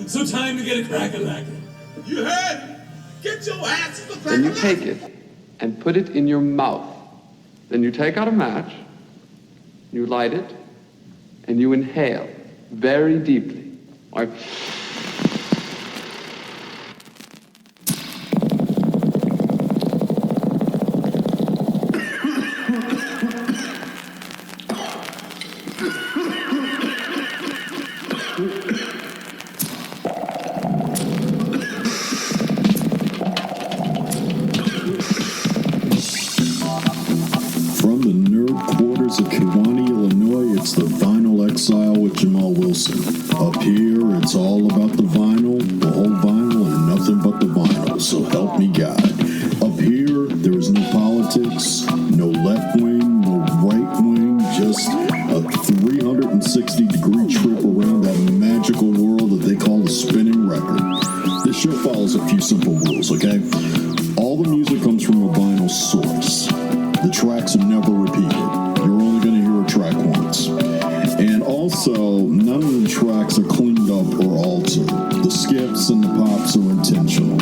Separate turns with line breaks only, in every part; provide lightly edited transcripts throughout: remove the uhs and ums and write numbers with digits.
So time to get a crack-a-lackin'.
You heard me. Get your asses a
Then you take it and put it in your mouth. Then you take out a match, you light it, and you inhale very deeply. Like
of Kewanee, Illinois, it's the Vinyl Exile with Jamal Wilson. Up here, it's all about the vinyl, and nothing but the vinyl, so help me God. Up here, there is no politics, no left wing, no right wing, just a 360-degree trip around that magical world that they call the spinning record. This show follows a few simple rules, okay? All the music comes from a vinyl source. The tracks are never repeated. You're only going to hear a track once. And also, none of the tracks are cleaned up or altered. The skips and the pops are intentional.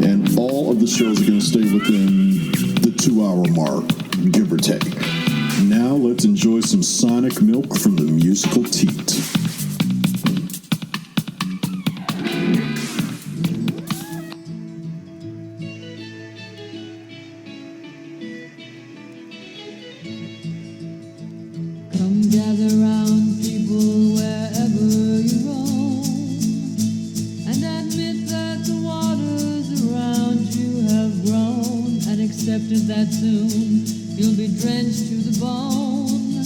And all of the shows are going to stay within the 2-hour mark, give or take. Now let's enjoy some sonic milk from the musical teat.
Gather round, people, wherever you roam, and admit that the waters around you have grown, and accepted that soon you'll be drenched to the bone.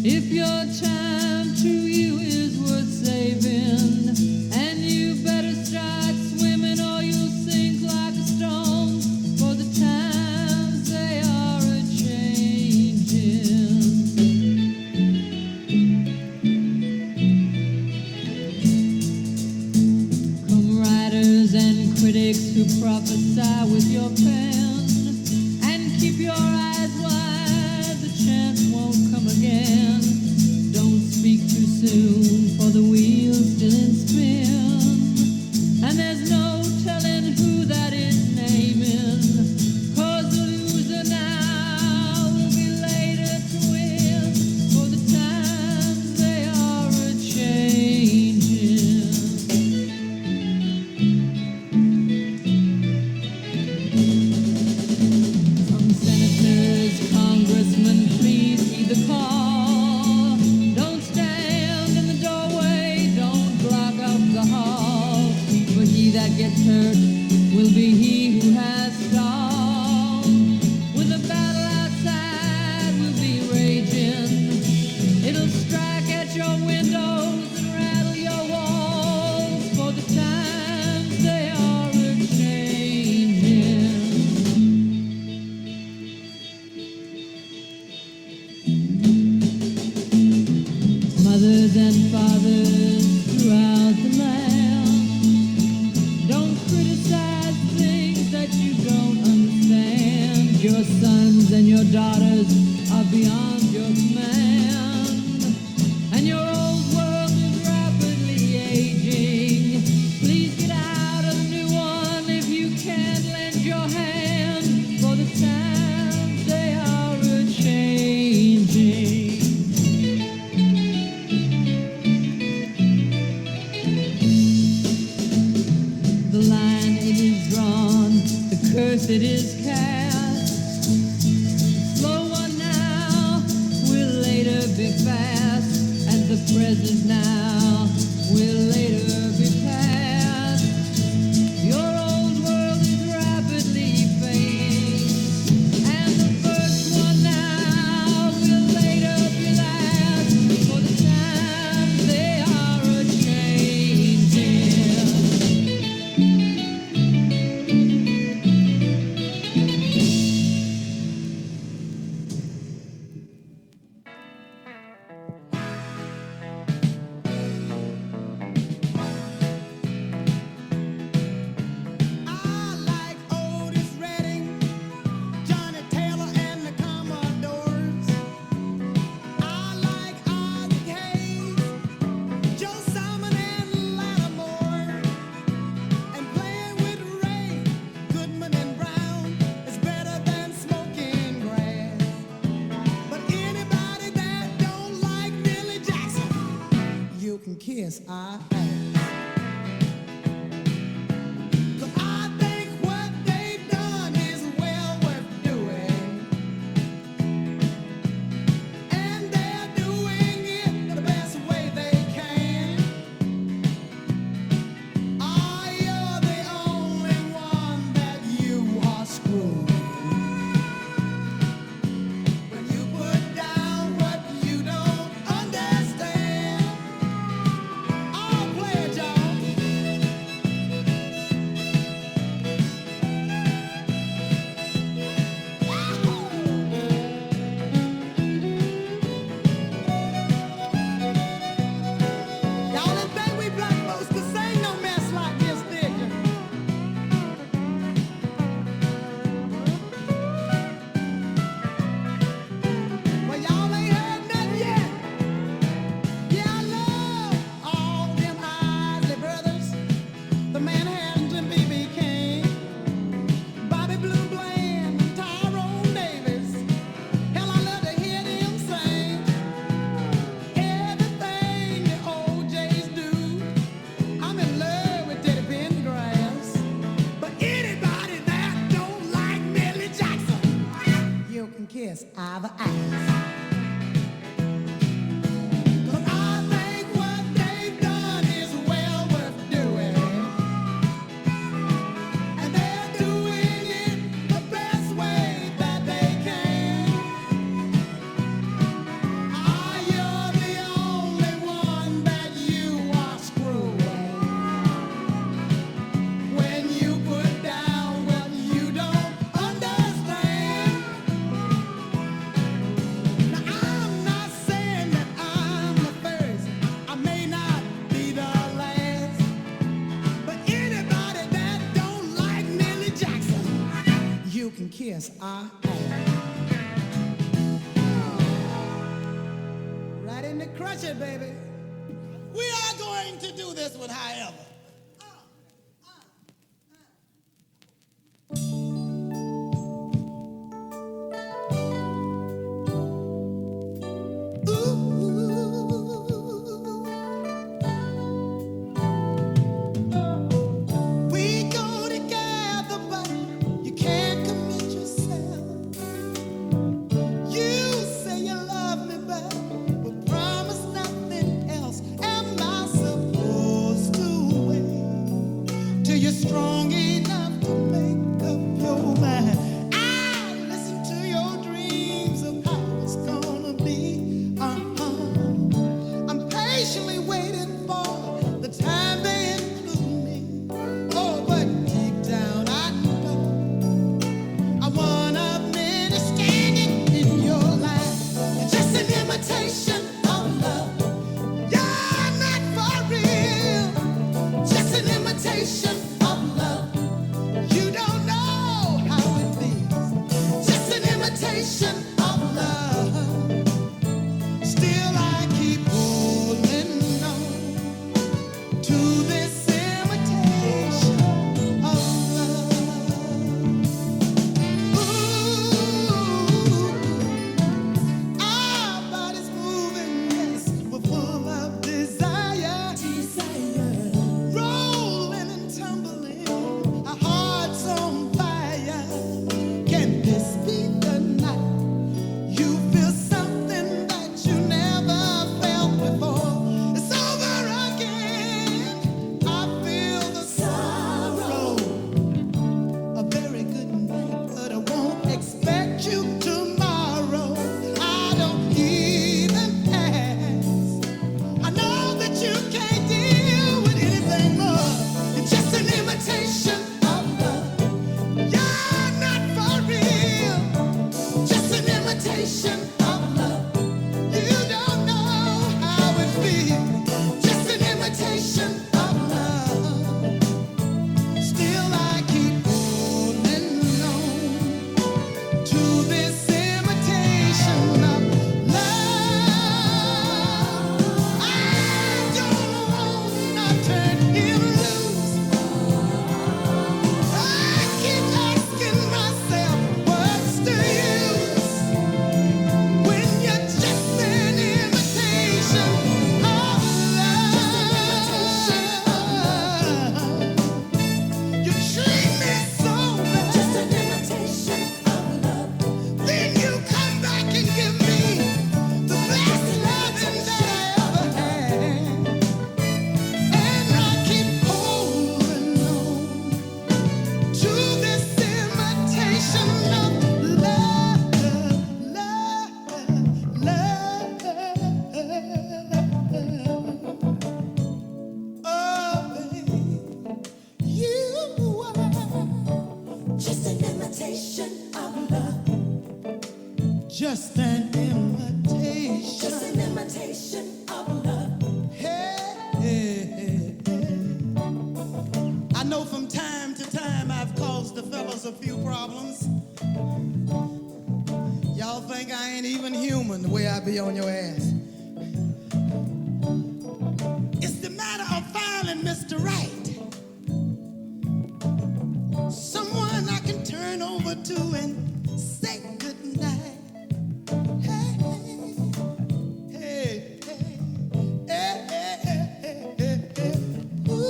If your time to you is worth saving, and you better start swimming or you'll sink like a stone, for the times they are a-changing. Critics who prophesy with your pen, and keep your eyes wide, the chance won't come again. Don't speak too soon, for the wheel's still in spin, and there's no telling who that is naming, 'cause the loser now will be later to win, for the times they are a-changing. Gets hurt will be he who has stalled. When the battle outside will be raging, it'll strike at your windows and rattle your walls, for the times they are a-changing. Mothers and fathers throughout the land, your sons and your daughters are beyond your command, and your old world is rapidly aging. Please get out of the new one if you can't lend your hand, for the times they are a-changing. The line it is drawn, the curse it is cast. Be fast, and the present now will later be past. Your old world is rapidly fading, and the first one now will later be last, for the times they are a-changing.
kiss our ass. 'Cause I think what they've done is well worth doing. And they're doing it the best way they can. You're the only one that you are screwing. When you put down what you don't understand. I'll play it, y'all. Y'all didn't think we black folks could sing no mess like this, did you? Well, y'all ain't heard nothing yet. Yeah, I love all them Isley brothers, the Manhattan B.B. King, Bobby Blue Bland, Tyrone Davis. Hell, I love to hear them sing. Everything the OJs do, I'm in love with Teddy Pendergrass. But anybody that don't like Millie Jackson, you can kiss either ass. 'Cause I think what they've done is well worth doing. And they're doing it the best way that they can. You're the only one that you are screwing. When you put down what you don't understand. Now I'm not saying that I'm the first. I may not be the last. But anybody that don't like Millie Jackson, you can kiss our ass. Right in the crutch it, baby. We are going to do this with however. We go together, but you can't commit yourself. You say you love me, but promise nothing else. Am I supposed to wait till you're strong enough to make up your mind? I'll listen to your dreams of how it's gonna be. I'm patiently waiting for the time they include me. Oh, but deep down I know I'm one of many standing in your life. You're just an imitation of love. You're not for real. Just an imitation of love. You don't know how it feels. Just an imitation of love. Still I keep holding on to this imitation of love. Ooh, our bodies moving, yes, we're full of desire, rolling and tumbling, our hearts on fire. Can this be the night you feel something that you never felt before? It's over again. I feel the sorrow. A very good night, but I won't expect you tomorrow. I don't even ask. I know that you can't deal with anything more. You're just an imitation of love. You're not for real. Just an imitation of love. You don't know how it feels. Just an imitation of love. Still I keep holding on to this imitation of love. I don't wanna turn him loose. I keep asking myself, what's the use when you're just an imitation of love? problems. Y'all think I ain't even human the way I be on your ass. It's the matter of finding Mr. Right. Someone I can turn over to and say goodnight. Hey, hey, hey, hey, hey, hey, hey, hey. Ooh,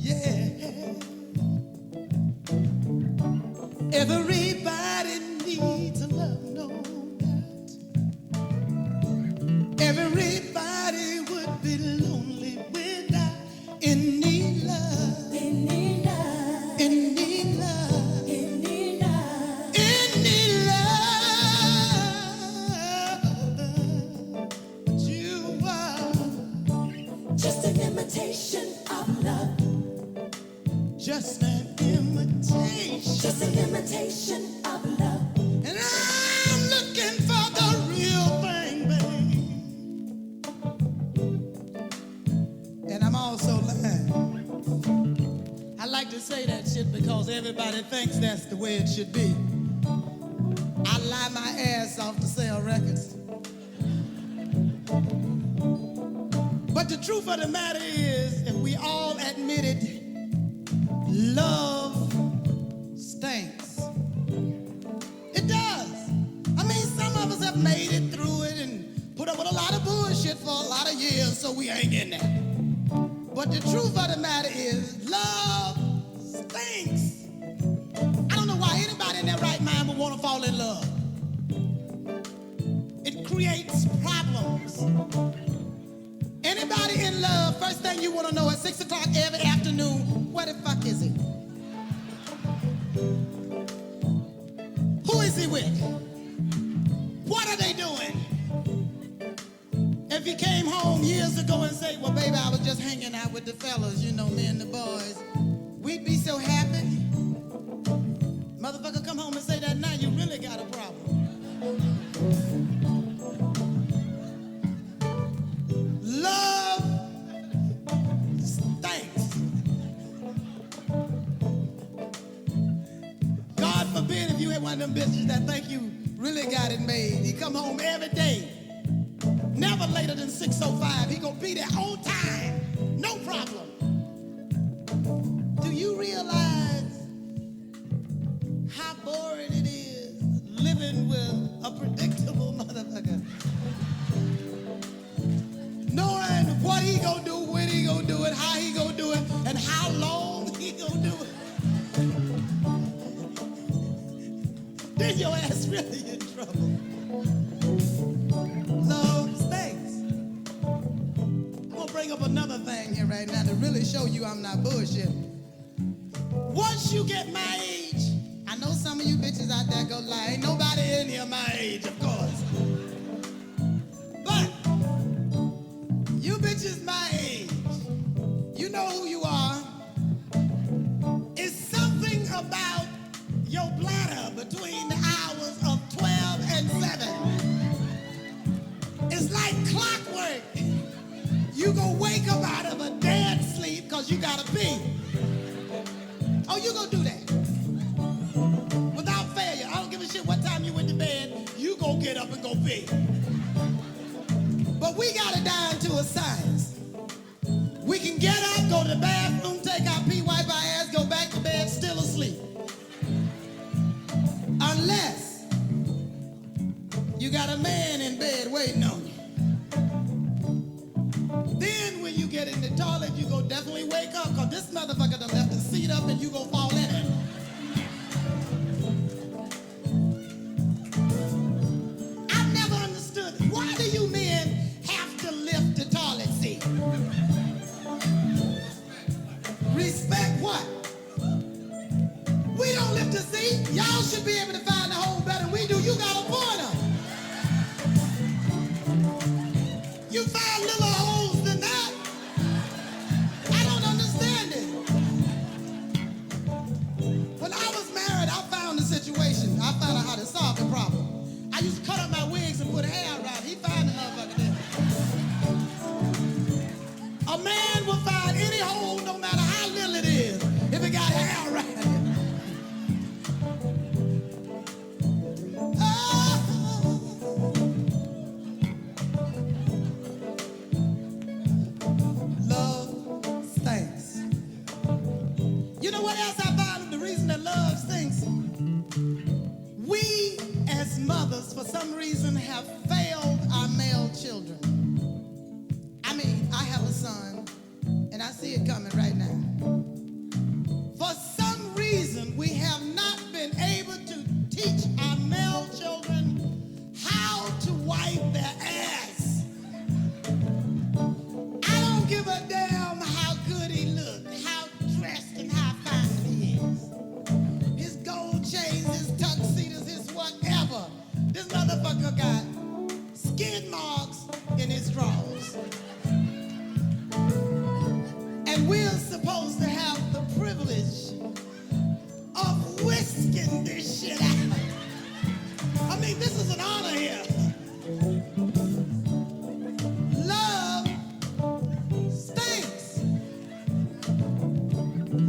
yeah. Everybody needs a love, no doubt. Everybody would be lonely without any love. Any love. Any love. Any love. Any love. But you are just an imitation of love. Just an imitation. Just an imitation of love. And I'm looking for the real thing, babe. And I'm also lying. I like to say that shit because everybody thinks that's the way it should be. I lie my ass off to sell records. But the truth of the matter is, if we all admit it, love stinks. It does. I mean, some of us have made it through it and put up with a lot of bullshit for a lot of years, so we hang in there. But the truth of the matter is, love stinks. I don't know why anybody in their right mind would want to fall in love. It creates problems. Anybody in love, first thing you want to know at 6 o'clock every afternoon, where the fuck is he? Who is he with? What are they doing? If he came home years ago and say, well, baby, I was just hanging out with the fellas, you know, me and the boys, we'd be so happy. Motherfucker come home and say that now, you really got a problem. Love stinks. God forbid if you had one of them bitches that think you really got it made. He come home every day, never later than 6:05. He gonna be there on time, no problem. Do you realize how boring it is living with a predictable motherfucker? Knowing what he gonna do, when he gonna do it, how he gonna do it, and how long he gonna do it. Then your ass really in trouble. Love stinks. I'm gonna bring up another thing here right now to really show you I'm not bullshitting. Once you get my age, I know some of you bitches out there go lie. Ain't nobody in here my age, of course. But you bitches my age, you know who you are. It's something about your bladder between the hours of 12 and 7. It's like clockwork. You gonna wake up out of a dead sleep because you gotta pee. Oh, you gonna do that without failure. I don't give a shit what time you went to bed. You gonna get up and go pee. But we got it down to a science. We can get up, go to the bathroom, take our pee, wipe our ass, go back to bed, still asleep. Unless you got a man in bed waiting on you. Then when you get in the toilet, you go definitely wake up, because this motherfucker done left the seat up and you gonna fall in it. I've never understood, why do you men have to lift the toilet seat? Respect what? We don't lift the seat. Y'all should be able to find the hole better than we do. You got a pointer. You find little holes than that. I don't understand it. as mothers, for some reason, have failed our male children. I mean, I have a son, and I see it coming right now. For some reason, we have not been able to teach our male children how to wipe their ass. I don't give a damn how good he looked, how dressed and how fine he is. His gold chains, his tuxedos, his whatever. This motherfucker got skid marks in his drawers. And we're supposed to have the privilege of whisking this shit out. I mean, this is an honor here. Love stinks.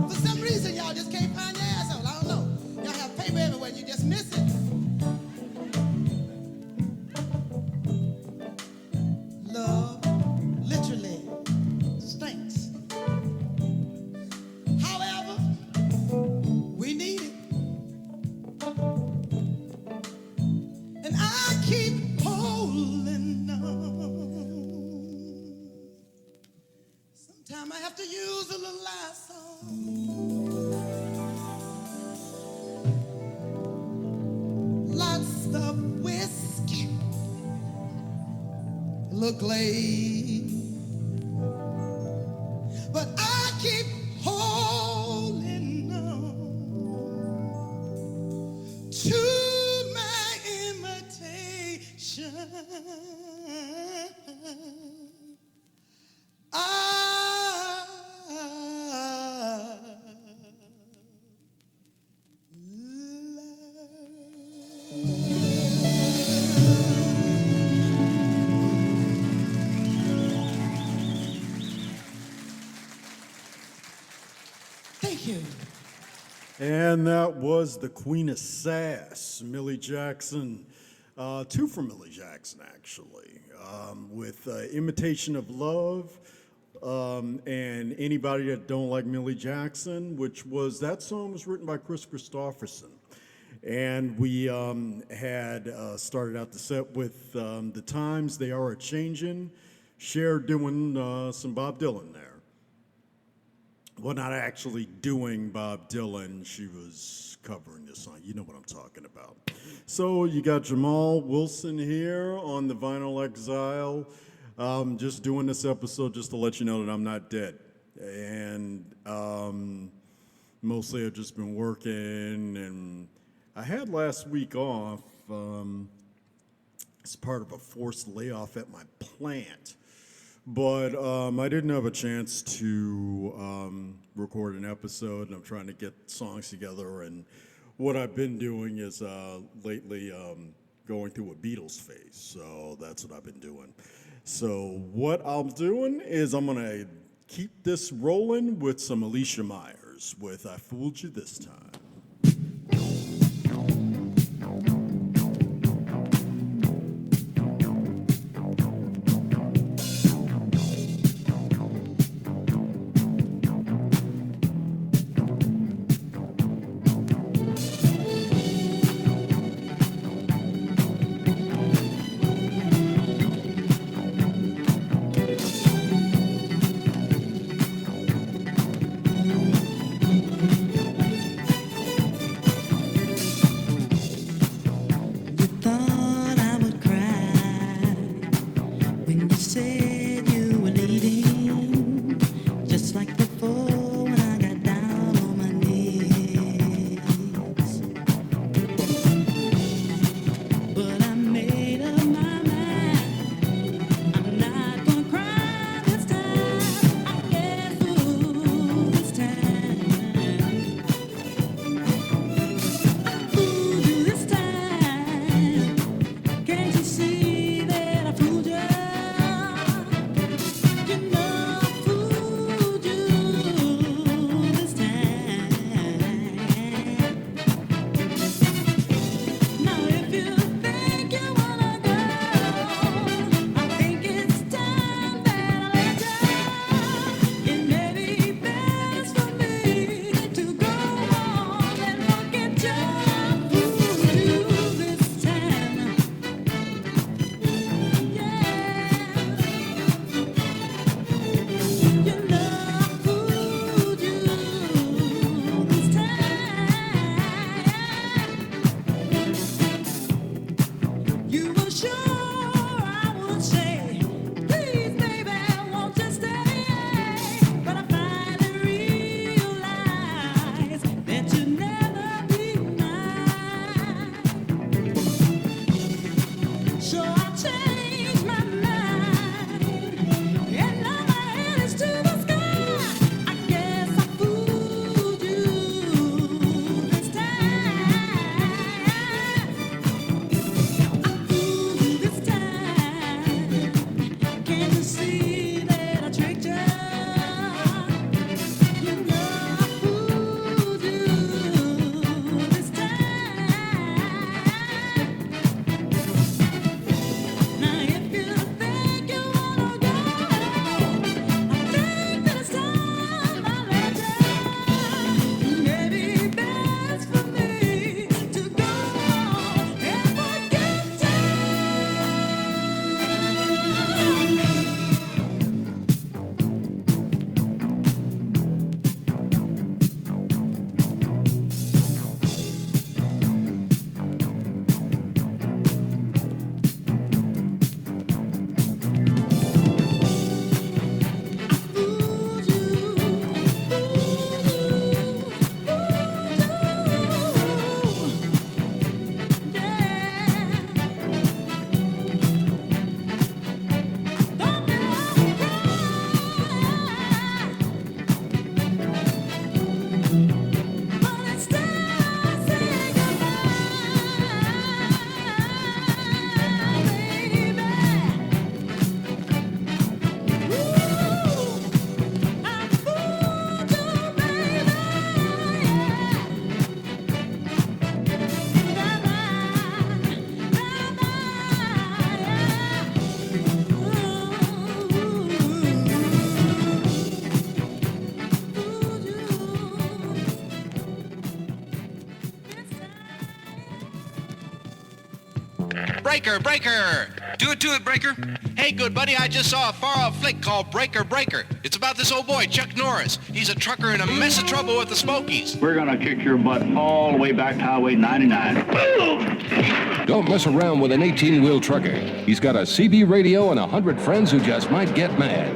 For some reason, y'all just can't find your asshole. I don't know. Y'all have paper everywhere and you just miss it. Love literally stinks. However, we need it. And I keep holding on. Sometimes I have to use a little Lysol. Lots of whiskey. Look late. But I keep holding on to my imitation. Thank you.
And that was the Queen of Sass, Millie Jackson. Two from Millie Jackson, actually, with Imitation of Love and Anybody That Don't Like Millie Jackson, which was, that song was written by Chris Christopherson. And we had started out the set with The Times They Are A-Changin', Cher doing some Bob Dylan there. Well, not actually doing Bob Dylan. She was covering the song. You know what I'm talking about. So you got Jamal Wilson here on the Vinyl Exile. Just doing this episode just to let you know that I'm not dead. And mostly I've just been working. And I had last week off as part of a forced layoff at my plant. But I didn't have a chance to record an episode, and I'm trying to get songs together. And what I've been doing is lately going through a Beatles phase, so that's what I've been doing. So what I'm doing is I'm going to keep this rolling with some Alicia Myers with I Fooled You This Time.
Breaker, Breaker! Do it to it, Breaker. Hey, good buddy, I just saw a far-off flick called Breaker, Breaker. It's about this old boy, Chuck Norris. He's a trucker in a mess of trouble with the Smokies.
We're gonna kick your butt all the way back to Highway 99.
Don't mess around with an 18-wheel trucker. He's got a CB radio and 100 friends who just might get mad.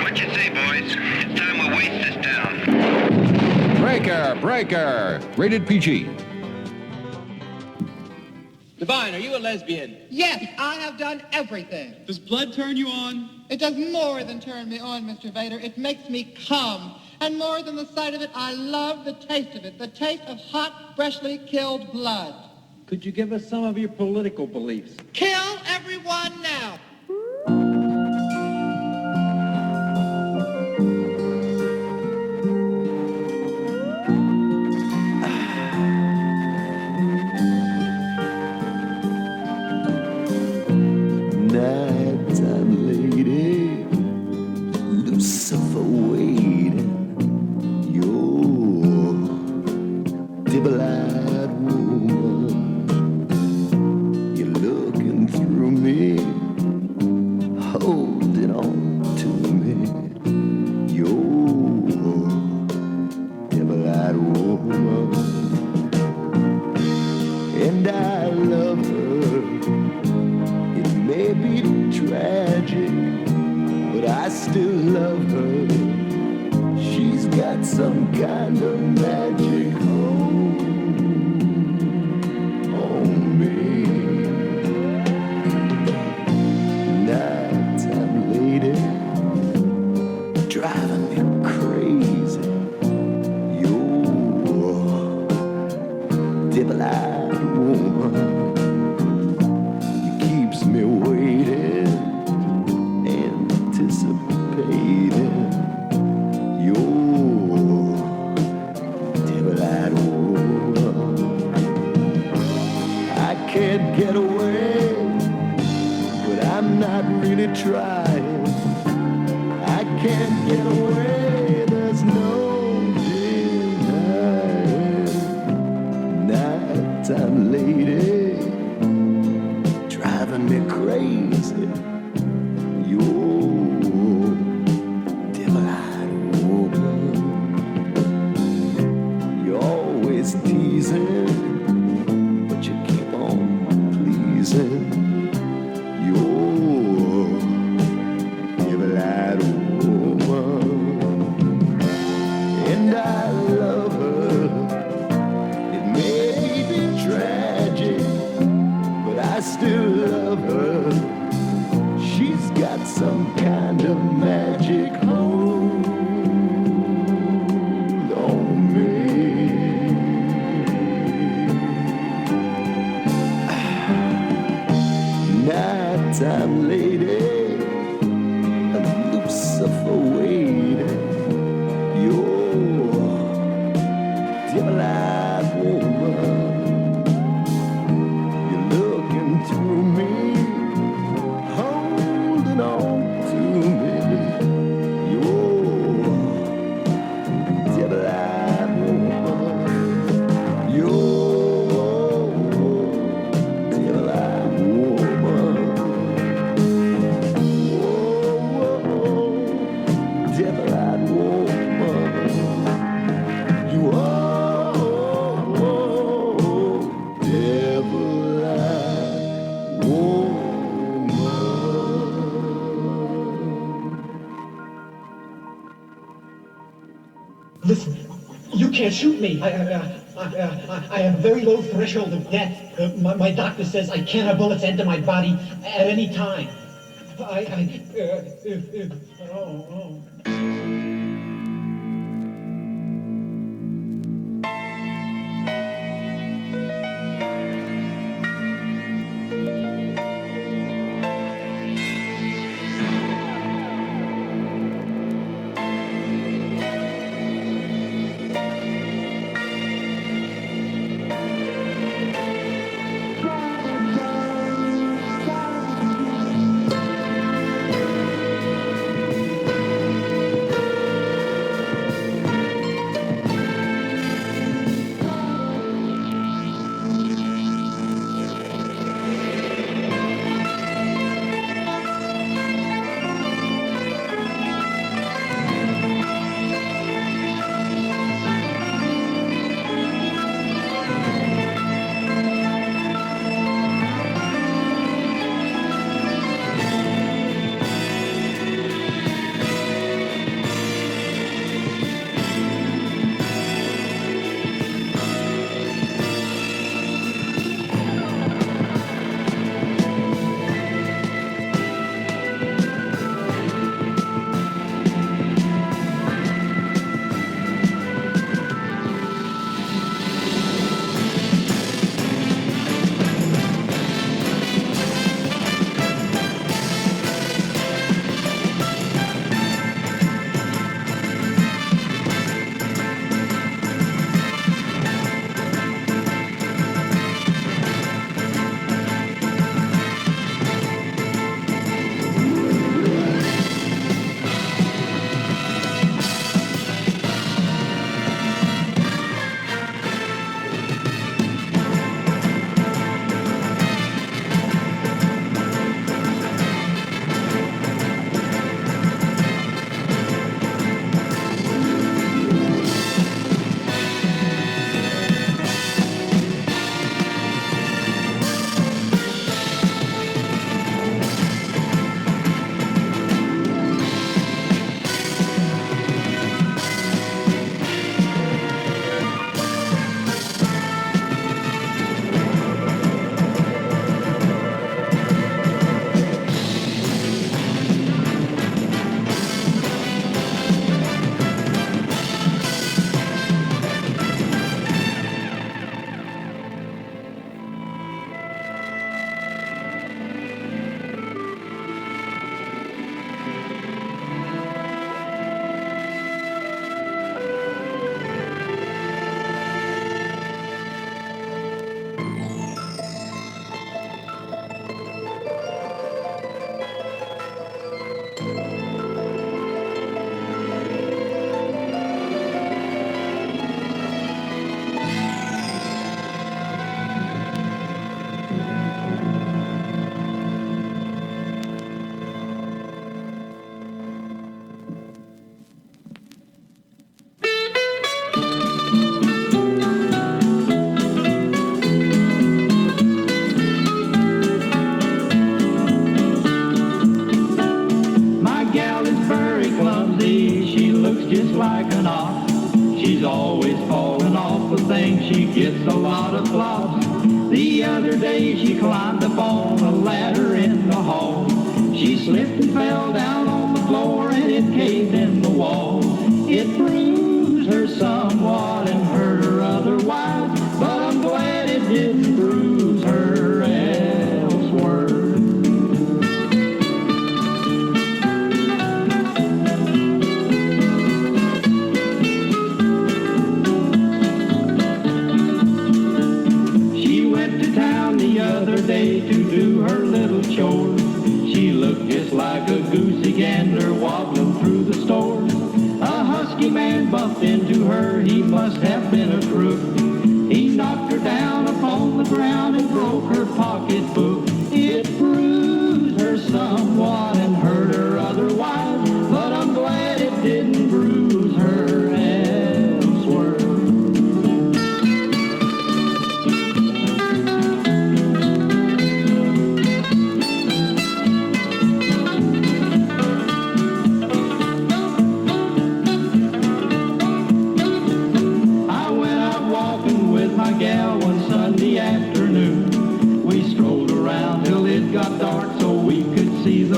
What you say, boys? It's time we waste this town.
Breaker, Breaker! Rated PG.
Divine, are you a lesbian?
Yes, I have done everything.
Does blood turn you on?
It does more than turn me on, Mr. Vader. It makes me come. And more than the sight of it, I love the taste of it. The taste of hot, freshly killed blood.
Could you give us some of your political beliefs?
Kill everyone now.
Nighttime lady, Lucifer waiting. Your devil-eyed woman, you're looking through me, holding on to me. Your devil-eyed woman, and I love her. May be tragic, but I still love her. She's got some kind of magic on me. Nighttime lady, driving me crazy. You're devil-eyed woman. Me waiting, anticipating your devil-eyed woman. I can't get away, but I'm not really trying. I can't get away, there's no denying. Nighttime lady, driving me crazy. You're devil-eyed woman. You're always teasing, but you keep on pleasing. You're devil-eyed woman, and I love her. It may be tragic, but I still love her. She's got some kind of magic hold on me. Nighttime lady, Lucifer waiting. You're devil-eyed woman. Through me, holding on to me. You're devil-eyed woman. You're devil-eyed woman. Oh, devil-eyed woman. You are devil-eyed.
Listen, you can't shoot me. I have a very low threshold of death. My doctor says I can't have bullets enter my body at any time. Oh.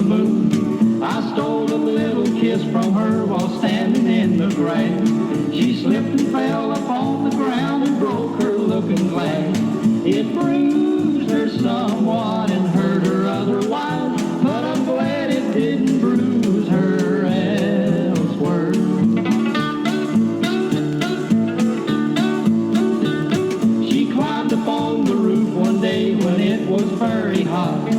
moon. I stole a little kiss from her while standing in the grass. She slipped and fell upon the ground and broke her looking glass. It bruised her somewhat and hurt her otherwise, but I'm glad it didn't bruise her elsewhere. She climbed upon the roof one day when it was very hot.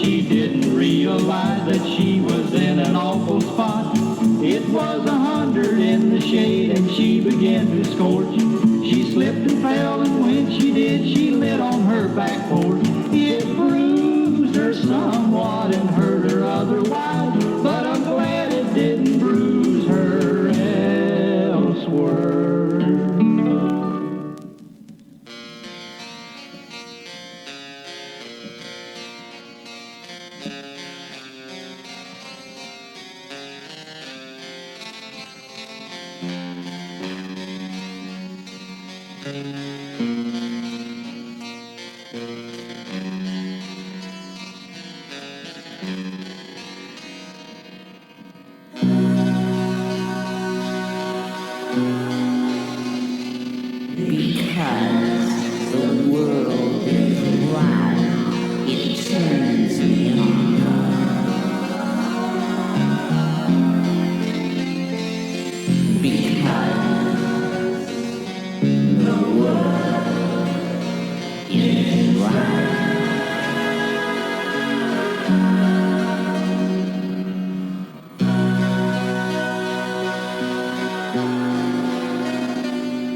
She didn't realize that she was in an awful spot. It was 100 in the shade and she began to scorch. She slipped and fell, and when she did, she lit on her back porch. It bruised her somewhat and hurt her otherwise, but I'm glad it didn't bruise her elsewhere.
Because the world is round, it turns me on. Because the world is round.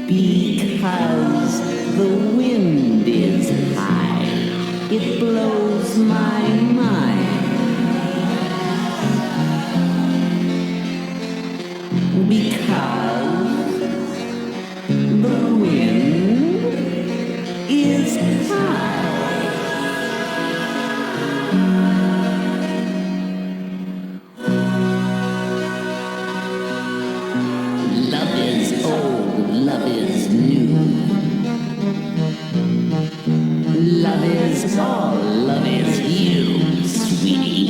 Because the wind is high, it blows my mind. Because the wind is high. Love is old, love is new. Love is all, love is you, sweetie.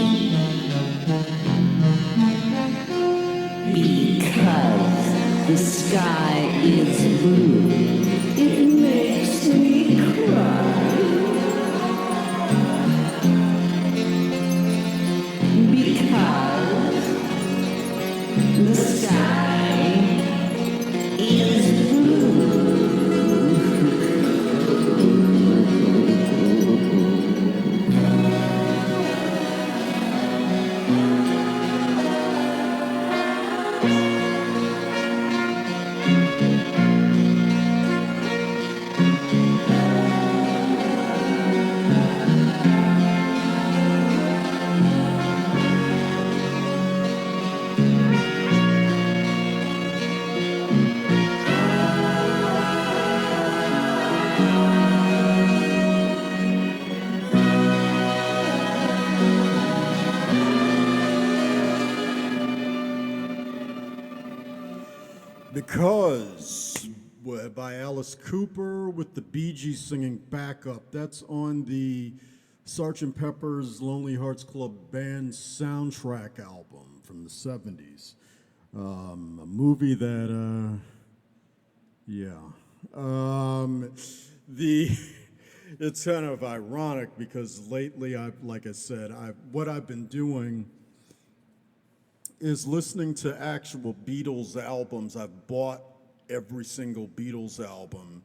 Because the sky is blue, it makes me cry. Because the sky is blue.
Because by Alice Cooper with the Bee Gees singing backup. That's on the Sgt. Pepper's Lonely Hearts Club Band soundtrack album from the 70s. A movie that, it's kind of ironic because lately, like I said, what I've been doing is listening to actual Beatles albums. I've bought every single Beatles album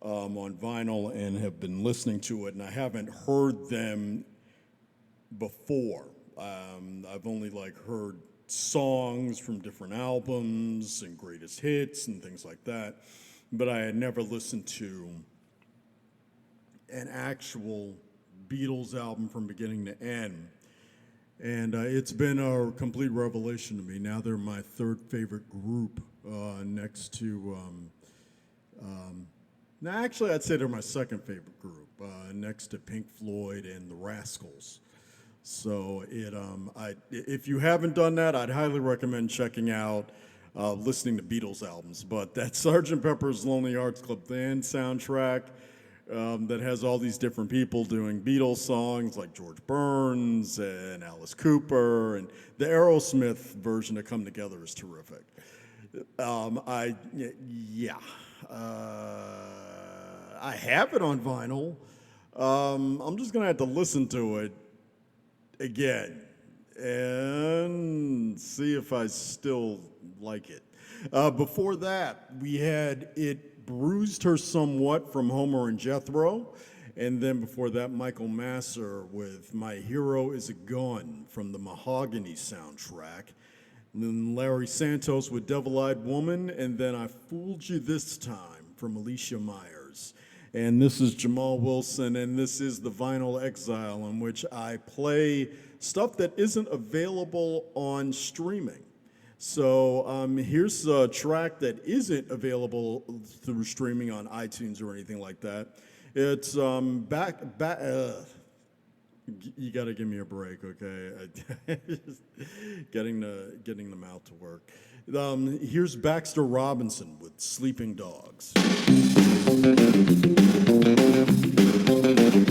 on vinyl and have been listening to it, and I haven't heard them before. I've only heard songs from different albums and greatest hits and things like that, but I had never listened to an actual Beatles album from beginning to end. And it's been a complete revelation to me. Now they're my third favorite group next to, actually I'd say they're my second favorite group next to Pink Floyd and the Rascals. So if you haven't done that, I'd highly recommend checking out listening to Beatles albums. But that Sgt. Pepper's Lonely Hearts Club Band soundtrack, that has all these different people doing Beatles songs like George Burns and Alice Cooper, and the Aerosmith version of Come Together is terrific. I have it on vinyl. I'm just gonna have to listen to it again and see if I still like it. Before that, we had It Bruised Her Somewhat from Homer and Jethro. And then before that, Michael Masser with My Hero Is a Gun from the Mahogany soundtrack. And then Larry Santos with Devil-Eyed Woman. And then I Fooled You This Time from Alicia Myers. And this is Jamal Wilson, and this is the Vinyl Exile, in which I play stuff that isn't available on streaming. So here's a track that isn't available through streaming on iTunes or anything like that. It's you got to give me a break, okay? getting the mouth to work. Here's Baxter Robinson with Sleeping Dogs.
I don't wanna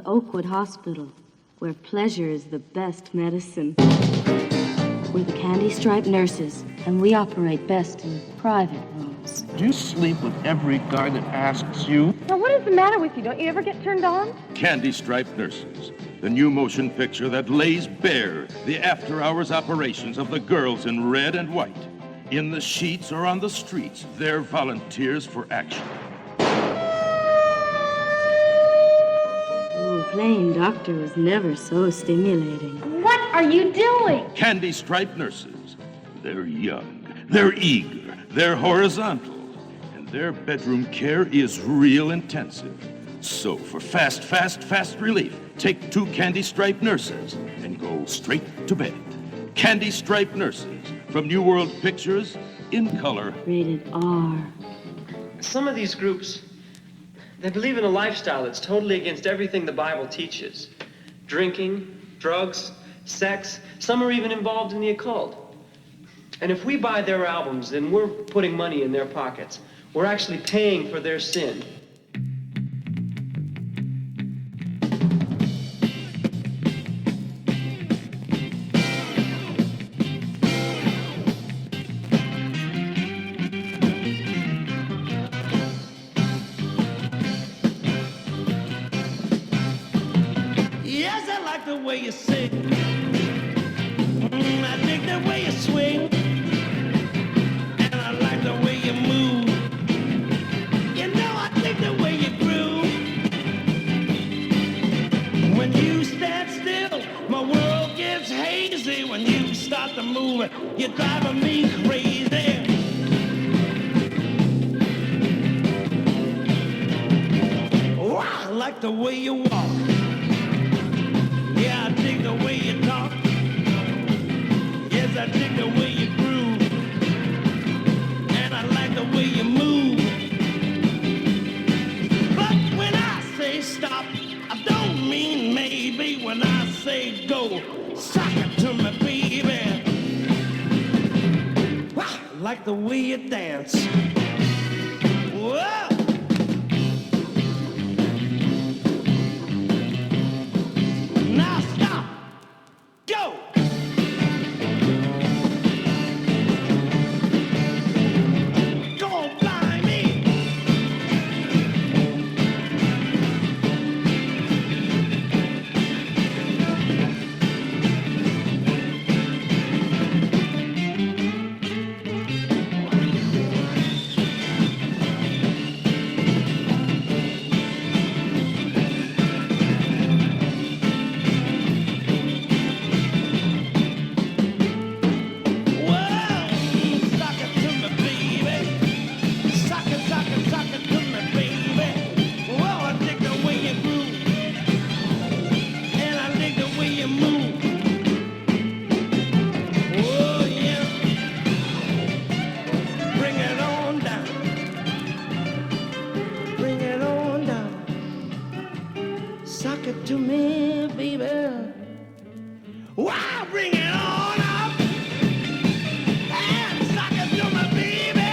Oakwood Hospital, where pleasure is the best medicine. We're the candy-striped nurses, and we operate best in private rooms.
Do you sleep with every guy that asks you?
Now, what is the matter with you? Don't you ever get turned on?
Candy Striped Nurses, the new motion picture that lays bare the after-hours operations of the girls in red and white. In the sheets or on the streets, they're volunteers for action.
Ooh, playing doctor was never so stimulating.
What are you doing?
Candy Striped Nurses. They're young, they're eager, they're horizontal, and their bedroom care is real intensive. So for fast relief, take 2 Candy Striped Nurses and go straight to bed. Candy Striped Nurses from New World Pictures in color.
Rated R.
Some of these groups, they believe in a lifestyle that's totally against everything the Bible teaches. Drinking, drugs, sex, some are even involved in the occult. And if we buy their albums, then we're putting money in their pockets. We're actually paying for their sin.
Yes, I like the way you sing. I dig the way you swing. And I like the way you move. You know I dig the way you groove. When you stand still, my world gets hazy. When you start to move, you're driving me crazy. Oh, I like the way you walk. Yeah, I dig the way you talk. Yes, I dig the way you groove. And I like the way you move. But when I say stop, I don't mean maybe. When I say go, sock it to me, baby. Wow, I like the way you dance. Whoa! Now stop. Go. Go on, fly me. Sock it to me, baby. Wow, bring it on up. And sock it to me, baby.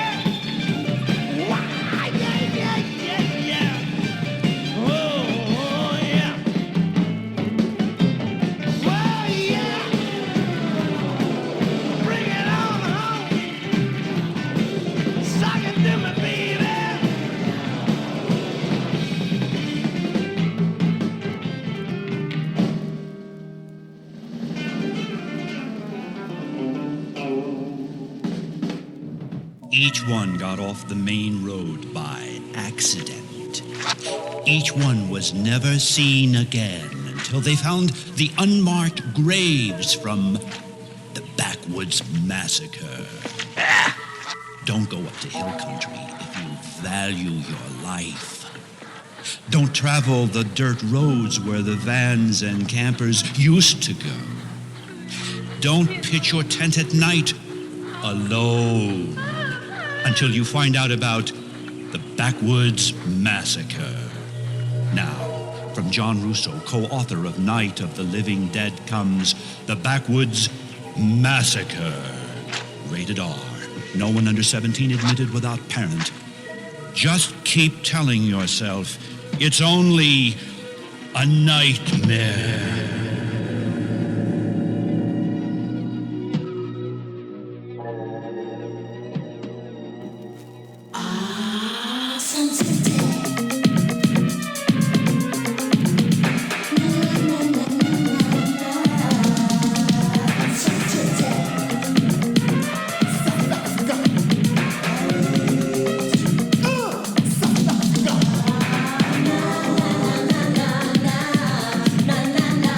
Wow, yeah, yeah, yeah, yeah. Oh, oh, yeah. Oh, yeah. Bring it on home. Sock it to me, baby.
Each one got off the main road by accident. Each one was never seen again until they found the unmarked graves from the Backwoods Massacre. Don't go up to hill country if you value your life. Don't travel the dirt roads where the vans and campers used to go. Don't pitch your tent at night alone until you find out about the Backwoods Massacre. Now, from John Russo, co-author of Night of the Living Dead, comes The Backwoods Massacre. Rated R. No one under 17 admitted without parent. Just keep telling yourself it's only a nightmare.
Na na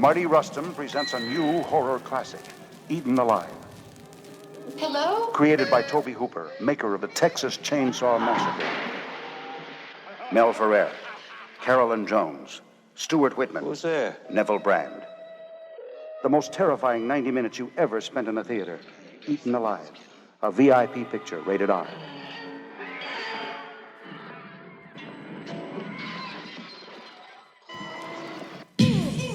Marty Rustum presents a new horror classic, Eaten Alive.
Hello?
Created by Tobe Hooper, maker of the Texas Chainsaw Massacre. Mel Ferrer, Carolyn Jones, Stuart Whitman.
Who's there?
Neville Brand. The most terrifying 90 minutes you ever spent in a theater. Eaten Alive. A VIP picture, rated R.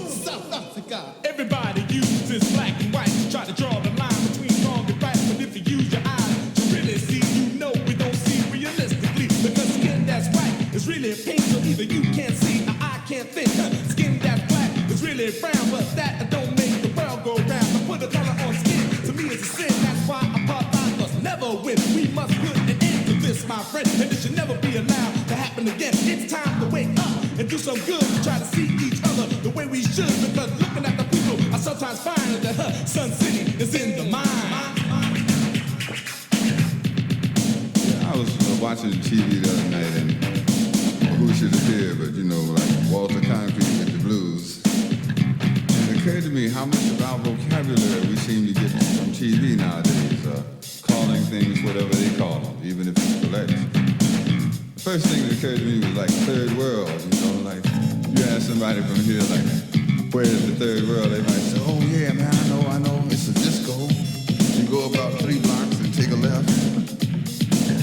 South Africa. Everybody uses black and white to try to draw the line between wrong and right. But if you use your eyes to really see, you know we don't see realistically. Because skin that's white is really pink, so either you can't see or I can't think. Skin that's black is really brown, but that don't make the world go round. I put a color on skin, to me it's a sin. That's why apartheid must never win. We must put an end to this, my friend, and it should never be allowed to happen again. It's time to wake up and do some good to try to see each other the way we should, because looking at the people, I sometimes find that Sun City is in the mind.
Yeah, I was watching TV the other night, and who should appear but, you know, like Walter Concrete with the blues. And it occurred to me how much of our vocabulary we seem to get from TV nowadays, calling things whatever they call them, even if it's correct. The first thing that occurred to me was like third world, you know, like you ask somebody from here, like, where's the third world? They might say, oh yeah, man, I know, it's a disco. You go about 3 blocks and take a left.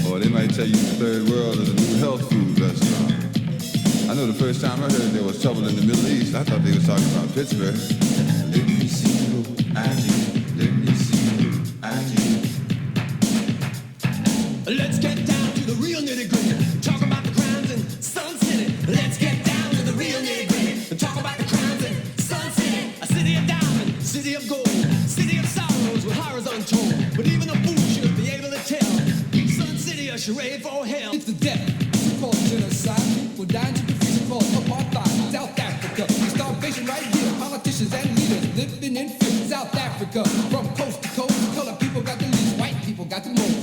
Or they might tell you the third world is a new health food restaurant. I know the first time I heard there was trouble in the Middle East, I thought they was talking about Pittsburgh. Let me see you, I do. Let me see you, I do.
Let's get down to the real nitty-gritty. Talk about the crimes in Sun City. Let's get down to the real nitty-gritty. Talk about the crimes in Sun City. A city of diamonds, city of gold, city of sorrows with horrors untold. But even a fool should be able to tell. Sun City, a charade for hell. It's the death. It's called genocide. People dying to defeat it called apartheid. South Africa. Starvation right here. Politicians and leaders living in fear. South Africa. From coast to coast, colored people got the least. White people got the most.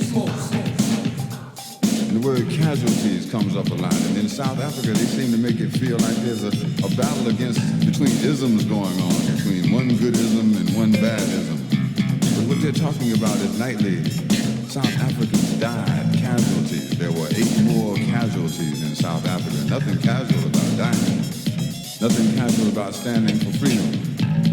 And the word casualties comes up a lot. And in South Africa, they seem to make it feel like there's a battle between isms going on, between one good ism and one bad ism. But what they're talking about is nightly. South Africans died, casualties. There were 8 more casualties in South Africa. Nothing casual about dying. Nothing casual about standing for freedom.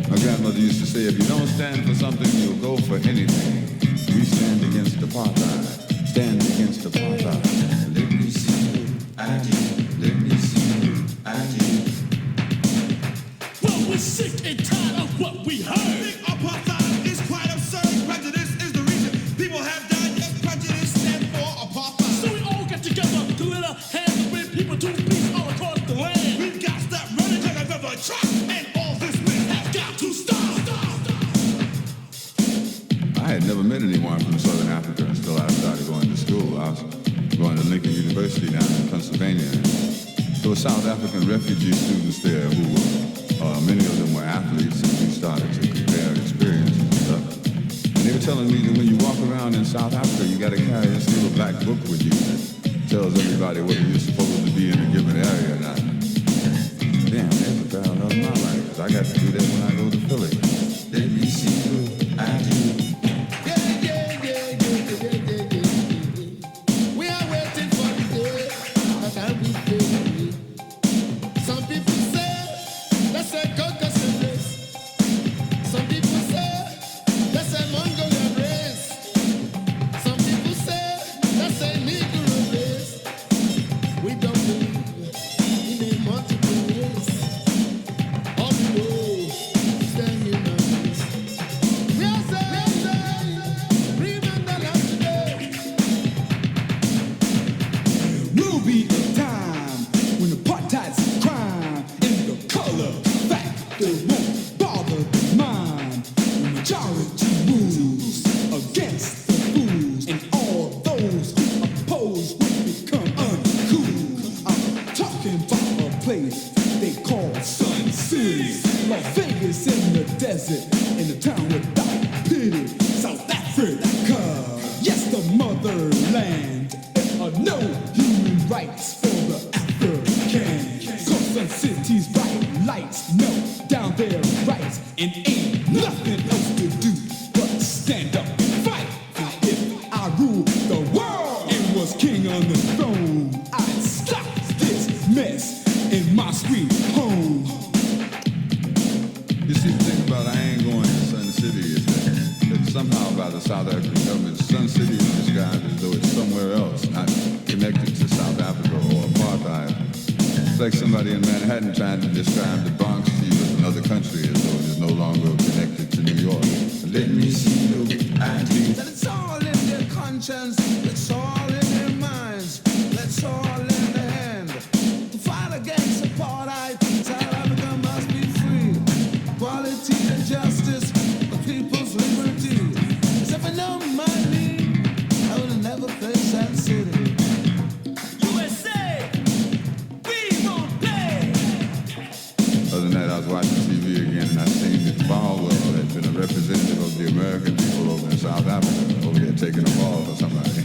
My grandmother used to say, if you don't stand for something, you'll go for anything. We stand against apartheid. Stand against apartheid. Let me see you, I do. Let me see you, I do.
Well, we're sick and tired of what we heard. Apartheid is quite absurd. Prejudice is the reason people have died. Yes, prejudice stands for apartheid. So we all get together to let our hands with people to peace all across the land. We've got to stop running like a river track, and all this mess has got to stop.
I had never met anyone from Southern Africa until I started going to school. I was going to Lincoln University down in Pennsylvania. There were South African refugee students there who were, many of them were athletes, and we started to compare experiences and stuff. And they were telling me that when you walk around in South Africa, you got to carry this little black book with you that tells everybody whether you're supposed to be in a given area or not. Damn, there's a parallel in my life, because I got to do that when I go to Philly. Let me see you, I do.
City's bright lights melt down there right
city is described as though it's somewhere else, not connected to South Africa or apartheid. It's like somebody in Manhattan trying to describe the Bronx to you as another country, as though it is no longer connected to New York. Let me see your ID.
That it's all in their conscience, it's all in their minds, let's all lend a hand to fight against apartheid. South Africa must be free. Equality and justice, the people's liberty. As if I know money, I would never face that city. USA, we won't play.
Other than that, I was watching TV again, and I seen that Falwell had been a representative of the American people over in South Africa, over there taking a ball for somebody.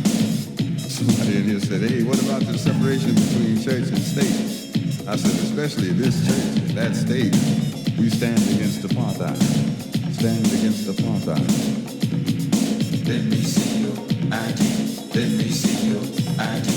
Somebody in here said, hey, what about the separation between church and state? I said, especially this church and that state, we stand against apartheid. Stand against apartheid. Let me see your ID. Let me see your ID.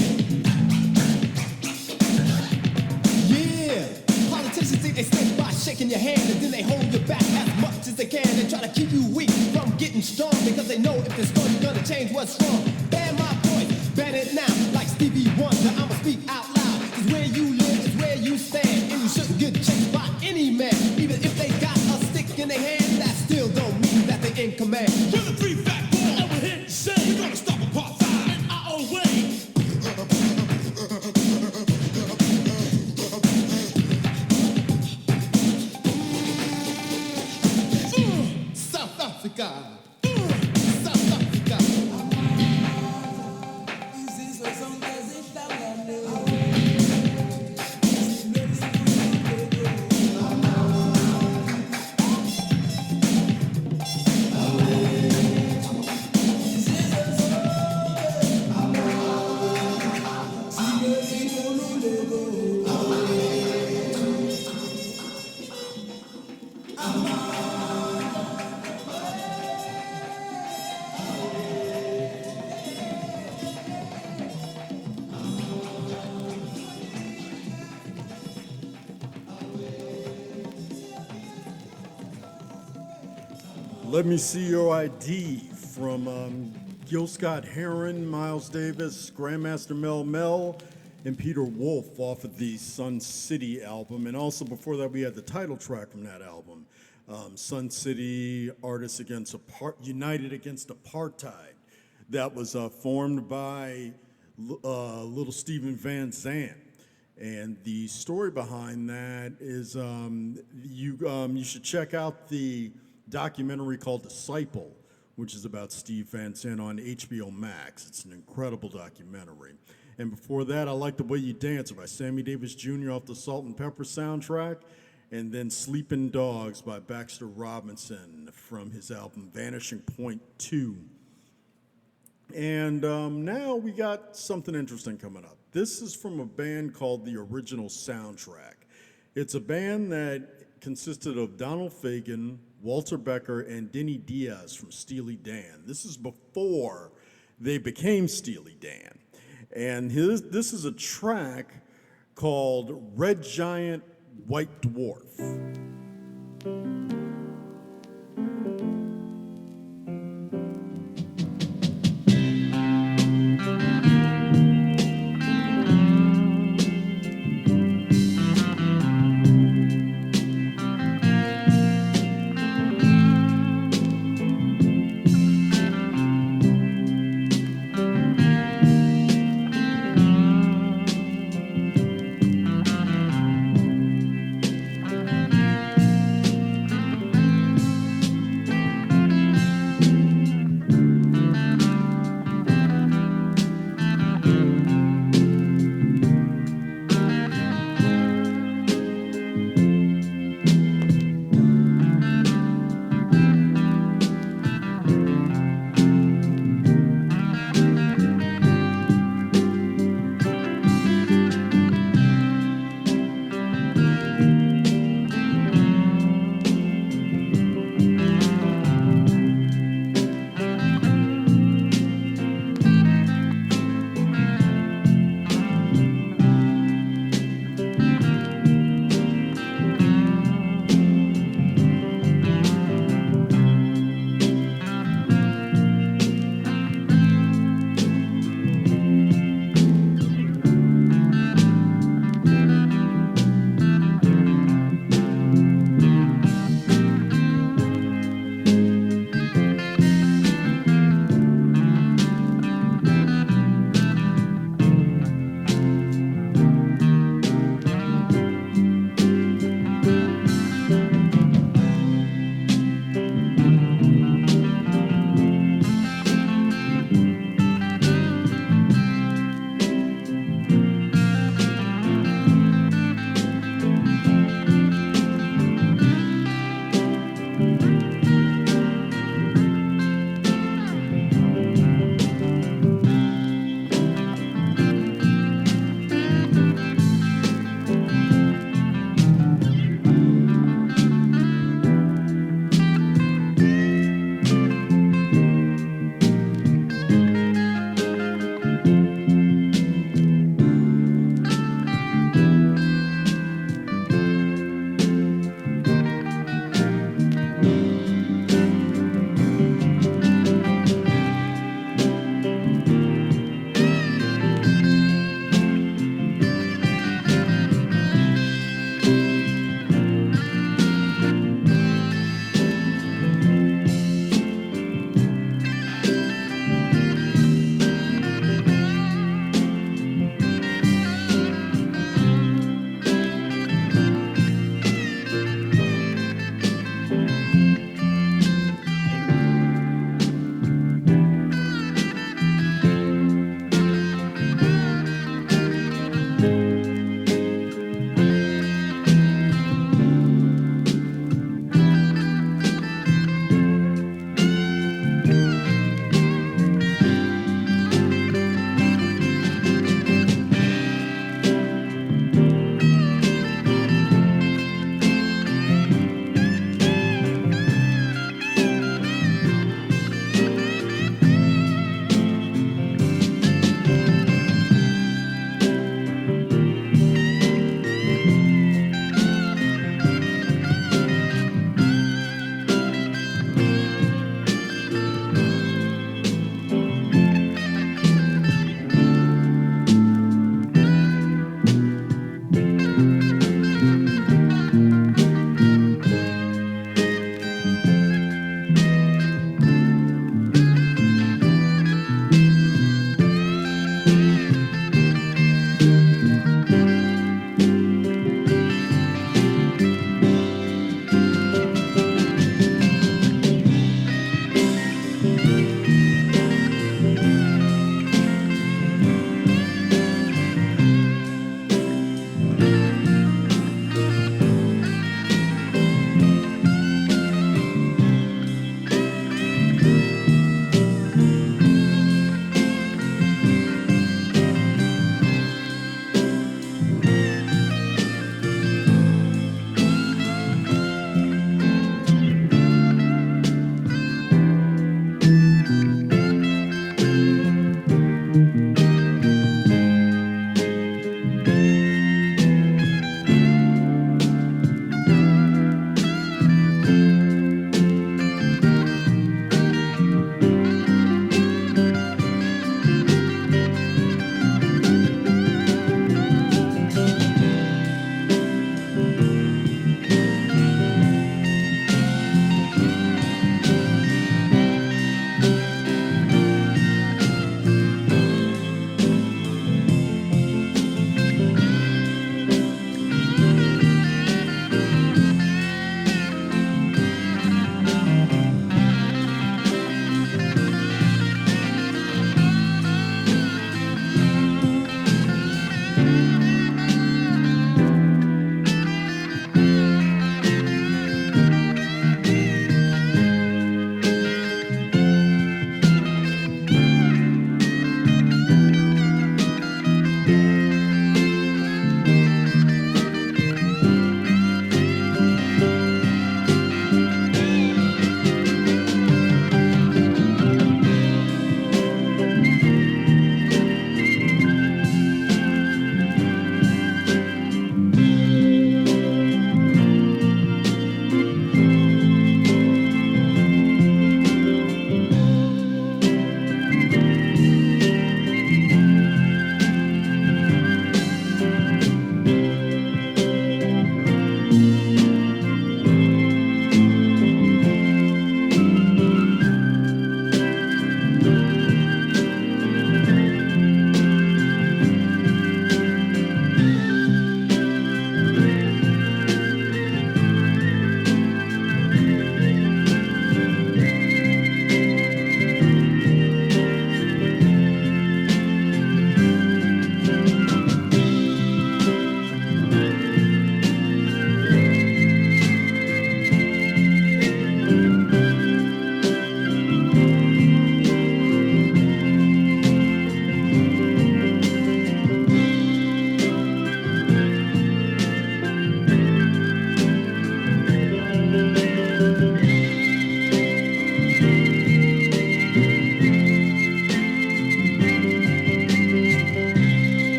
Yeah, politicians think they start by shaking your hand and then they hold your back as much as they can and try to keep you weak from getting strong because they know if they're strong you're gonna change what's wrong. Ban my voice, ban it now, like Stevie Wonder. I'ma speak out loud. 'Cause where you live is where you stand, and you shouldn't get chased by any man, even if they got a stick in their hand. That still don't mean that they in command. We're the three fat boys over here to say we're gonna stop apartheid in our own way. South Africa. South Africa.
Let Me See Your ID from Gil Scott-Heron, Miles Davis, Grandmaster Mel Mel, and Peter Wolf off of the Sun City album. And also before that, we had the title track from that album, Sun City Artists United Against Apartheid. That was formed by little Stephen Van Zandt. And the story behind that is you should check out the documentary called Disciple, which is about Steve Van Zandt on HBO Max. It's an incredible documentary. And before that, I Like the Way You Dance by Sammy Davis Jr. off the Salt and Pepper soundtrack, and then Sleeping Dogs by Baxter Robinson from his album Vanishing Point 2. And now we got something interesting coming up. This is from a band called The Original Soundtrack. It's a band that consisted of Donald Fagen, Walter Becker, and Denny Diaz from Steely Dan. This is before they became Steely Dan. And this is a track called Red Giant, White Dwarf.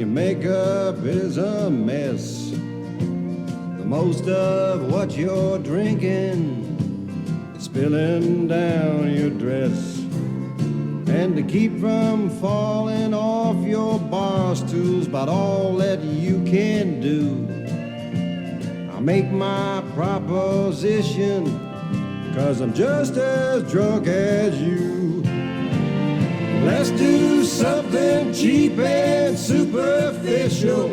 your makeup is a mess. The most of what you're drinking is spilling down your dress. And to keep from falling off your bar stool's about all that you can do. I'll make my proposition, 'cause I'm just as drunk as you. Let's do something cheap and superficial.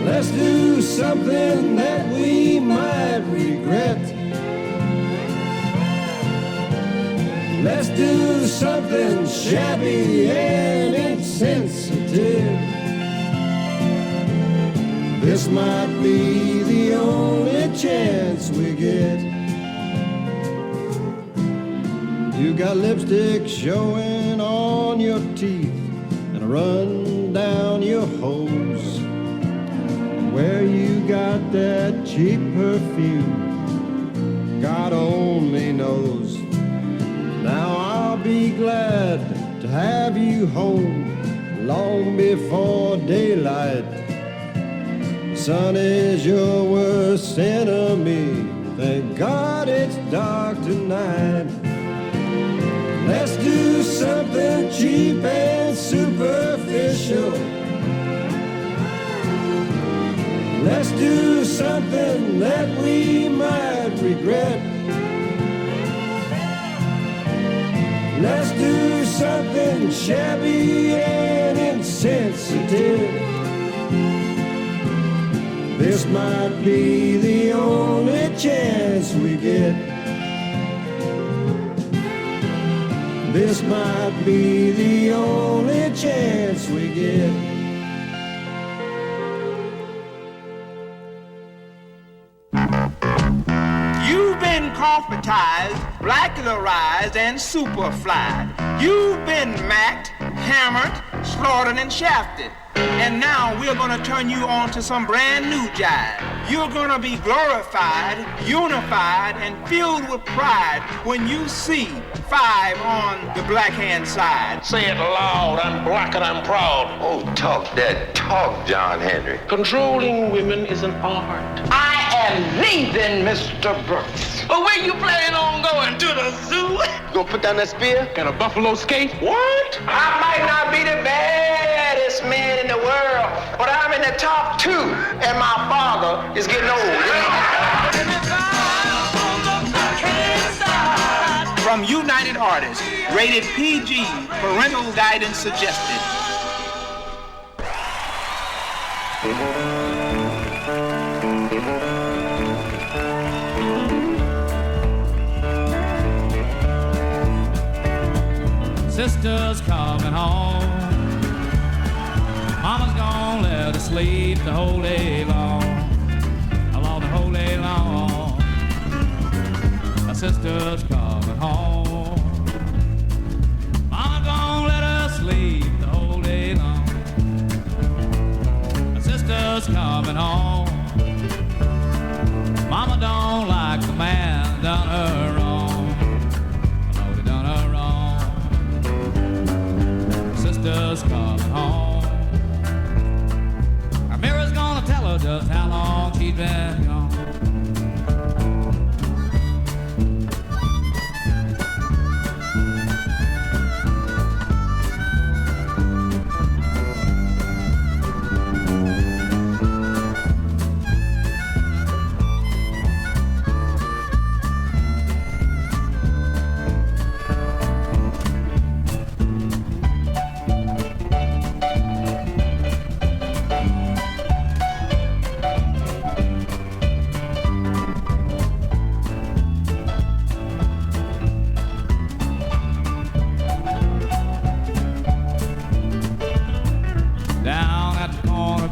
Let's do something that we might regret. Let's do something shabby and insensitive. This might be the only chance we get. You got lipstick showing on your teeth and a run down your hose. Where you got that cheap perfume, God only knows. Now I'll be glad to have you home long before daylight. The sun is your worst enemy. Thank God it's dark tonight. Let's do something cheap and superficial. Let's do something that we might regret. Let's do something shabby and insensitive. This might be the only chance we get. This might be the only chance we get.
You've been coffeetized, blackularized, and superflied. You've been macked, hammered, slaughtered, and shafted. And now we're gonna turn you on to some brand new jive. You're gonna be glorified, unified, and filled with pride when you see 5 on the black hand side.
Say it loud, I'm black and I'm proud. Oh, talk that talk, John Henry. Controlling women is an art.
I am leaving, Mr. Brooks.
But where you planning on going? To the zoo?
Gonna put down that spear?
Got a buffalo skate?
What? I might not be the baddest man in the world, but I'm in the top 2, and my father is getting old. From United Artists, rated PG, parental guidance suggested.
Sister's coming home. Mama's gonna let her sleep the whole day long. Along the whole day long. My sister's coming home. Mama's gonna let her sleep the whole day long. My sister's coming home. Mama don't like the man done her wrong. I know they done her wrong. My sister's coming home. Her mirror's gonna tell her just how long she's been gone.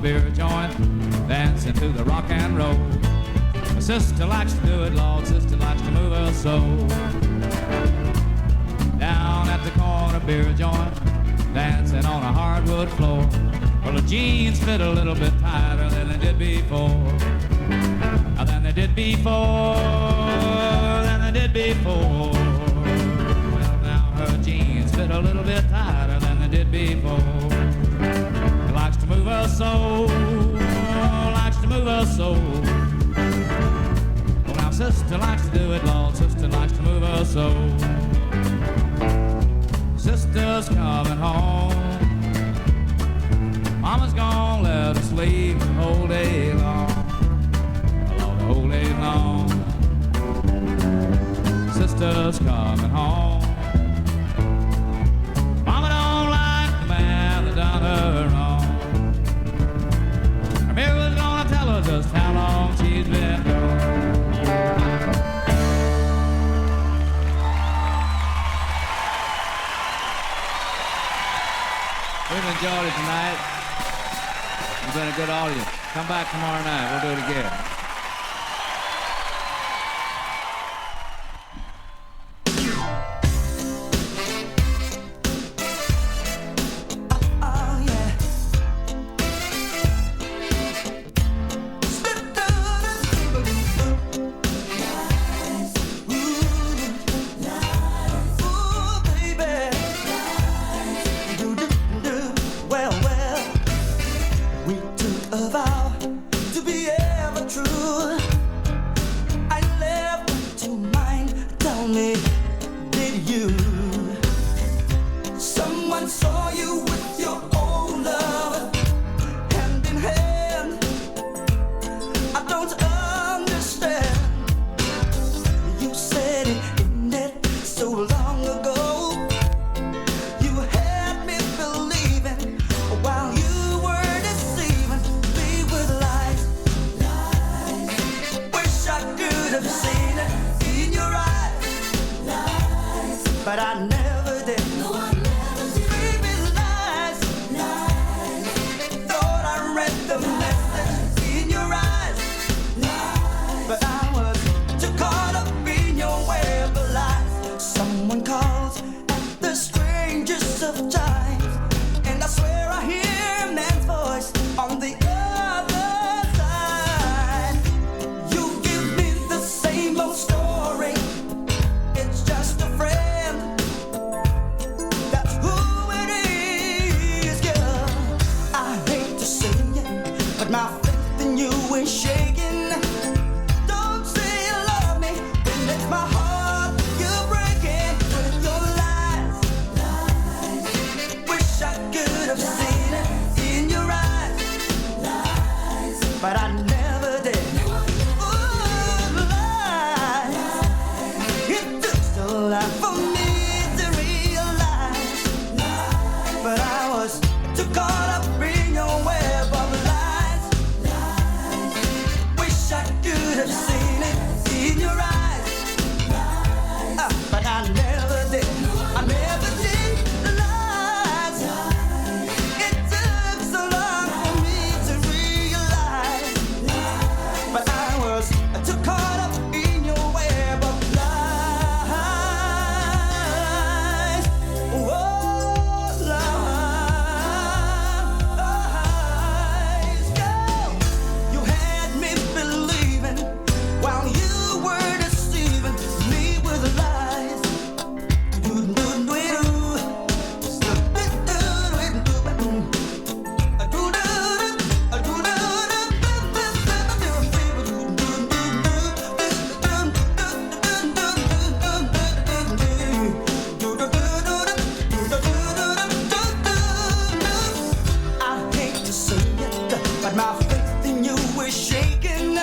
Beer joint, dancing to the rock and roll. My sister likes to do it, Lord, sister likes to move her soul. Down at the corner beer joint, dancing on a hardwood floor. Well, her jeans fit a little bit tighter than they did before. Than they did before, than they did before. Well, now her jeans fit a little bit tighter than they did before. He likes to move her soul, likes to move her soul. Well, now sister likes to do it, Lord, sister likes to move her soul. Sister's coming home. Mama's gonna let her sleep the whole day long, Lord, the whole day long. Sister's coming home. Mama don't like the man that done her wrong. Her mirror's gonna tell her just how long she's been gone. We've enjoyed it tonight. You've been a good audience. Come back tomorrow night. We'll do it again.
But I never did. No, I never did. Baby, lies. Lies. Thought I read the message in your eyes. Lies. But I was too caught up in your web of lies. Someone calls at the strangest of times, and I swear I hear a man's voice on the other side. You give me the same old story. It's just a friend. My faith in you is shaking. Don't say you love me when it's my heart you're breaking with your lies. Lies. Wish I could have seen it in your eyes. Lies. But I never did. Ooh, lies. It took so long for me to realize. Lies. But I was too caught up in your web of lies. Could have seen it in your eyes, but I never did. I never did lies. It took so long for me to realize, but I was too caught up in your web of lies. Oh, lies, girl, you had me believing. While you were deceiving me with lies. I hate to say it, but my faith in you is shaking.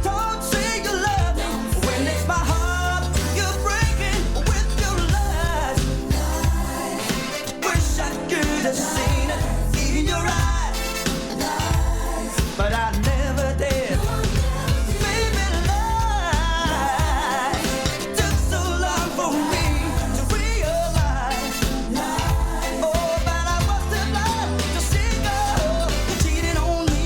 Don't say you love me when it's my heart you're breaking with your lies. Wish I could have seen it in your eyes, but I never did. Baby, lies. Took so long for me to realize. Oh, but I was too blind to see, girl, you cheated on me,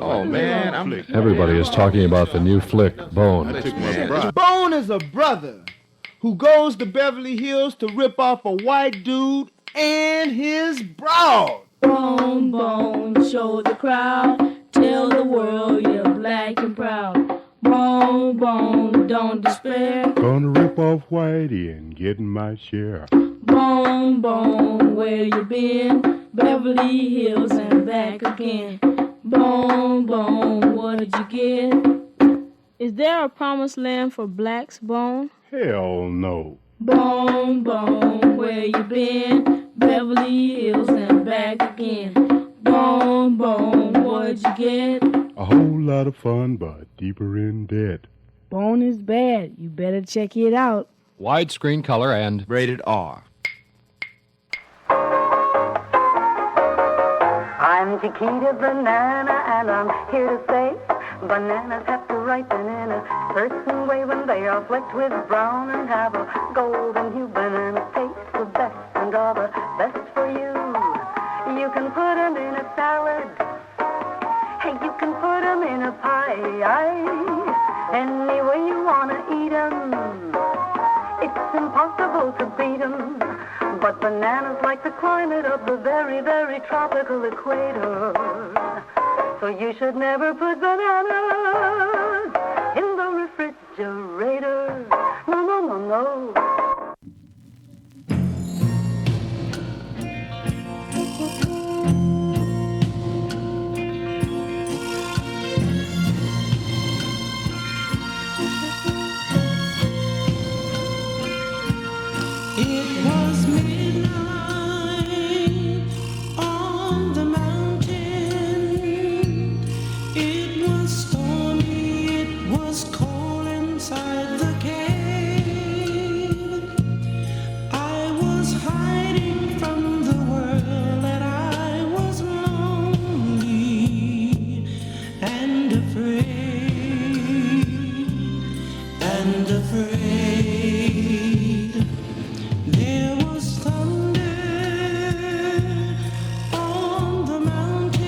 Oh, man.
Everybody is talking about the new flick, Bone.
Bone is a brother who goes to Beverly Hills to rip off a white dude and his broad.
Bone, bone, show the crowd. Tell the world you're black and proud. Bone, bone, don't despair.
Gonna rip off Whitey and getting my share.
Bone, bone, where you been? Beverly Hills and back again. Bone, bone, what did you get?
Is there a promised land for blacks, Bone?
Hell no.
Bone, bone, where you been? Beverly Hills and back again. Bone, bone, what'd you get?
A whole lot of fun, but deeper in debt.
Bone is bad. You better check it out.
Widescreen color and
rated R.
I'm Chiquita Banana, and I'm here to say bananas have to ripen in a certain way when they are flecked with brown and have a golden hue. Bananas taste the best and are the best for you. You can put them in a salad. Hey, you can put them in a pie. Any way you want to eat them. It's impossible to beat them. But bananas like the climate of the very, very tropical equator. So you should never put bananas in the refrigerator. No, no, no, no.
It was midnight on the mountain. It was stormy, it was cold inside the cave. I was hiding from the world and I was lonely and afraid. There was thunder on the mountain.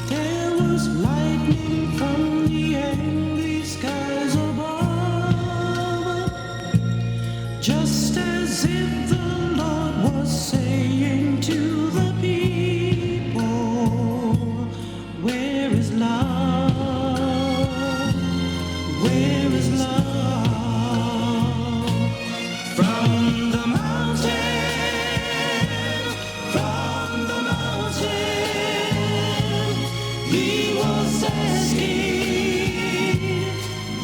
There was lightning from the angry skies above. Just as if the Lord was saying to the people, where is love? Where is love? From the mountain, he was asking,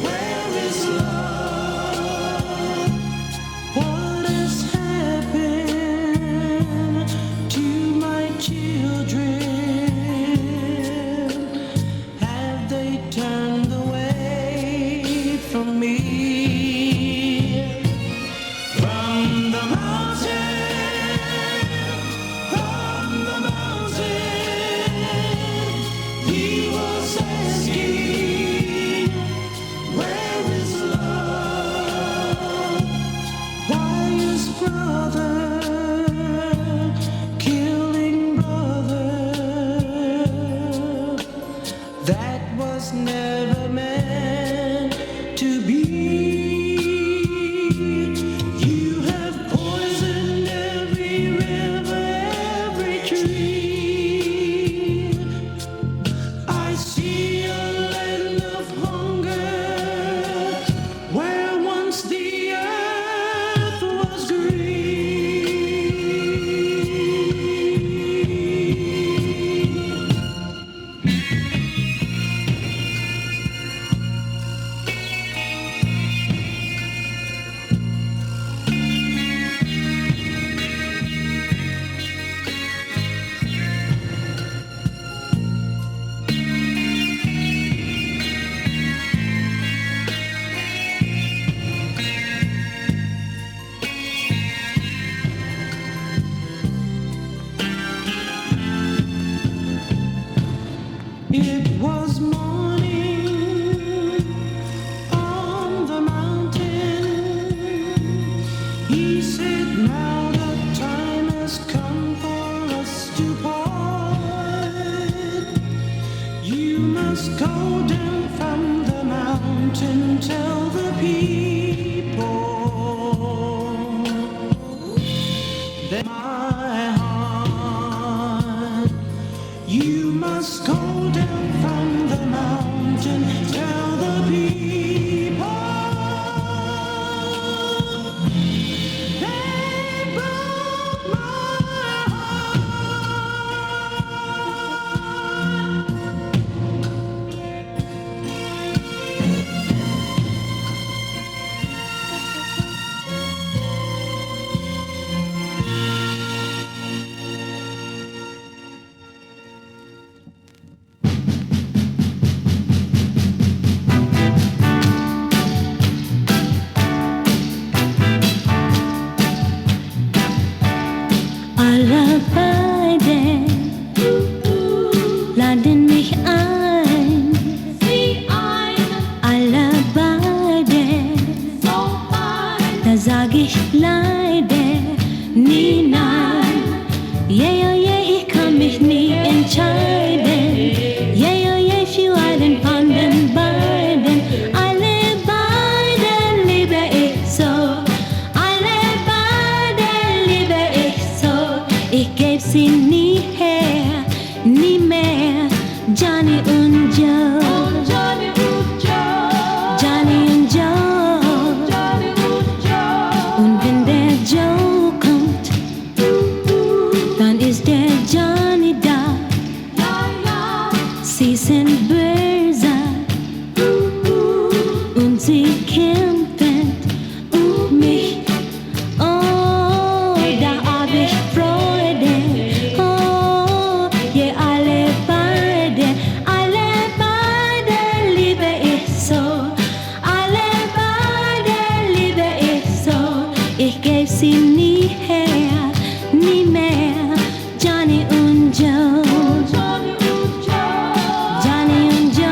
where is love? What has happened to my children? Have they turned away from me? From the mountain, he was asking, where is love? Why is brother killing brother? That was never meant to be. You have poisoned every river, every tree. I see a land of hunger where once the earth was green. must go down from the mountain, tell the people that my heart. You must go down from the mountain, tell the people they broke my
Alle beide laden mich ein. Alle beide, da sag ich leider nie nein. Yeah, oh yeah, ich kann mich nie entscheiden. Yeah, oh yeah, für einen von den beiden. Alle beide liebe ich so. Alle beide liebe ich so. Ich geb sie nie her, nie mehr. Johnny und Joe. Johnny und Joe. Und wenn der Joe kommt, dann ist der Johnny da. Sie sind böse und sie kämpfen um mich. Oh, da hab ich Freude. Oh, je alle beide liebe ich so. Alle beide liebe ich so. Ich geb sie nie her, nie mehr. Johnny und Joe. Johnny und Joe.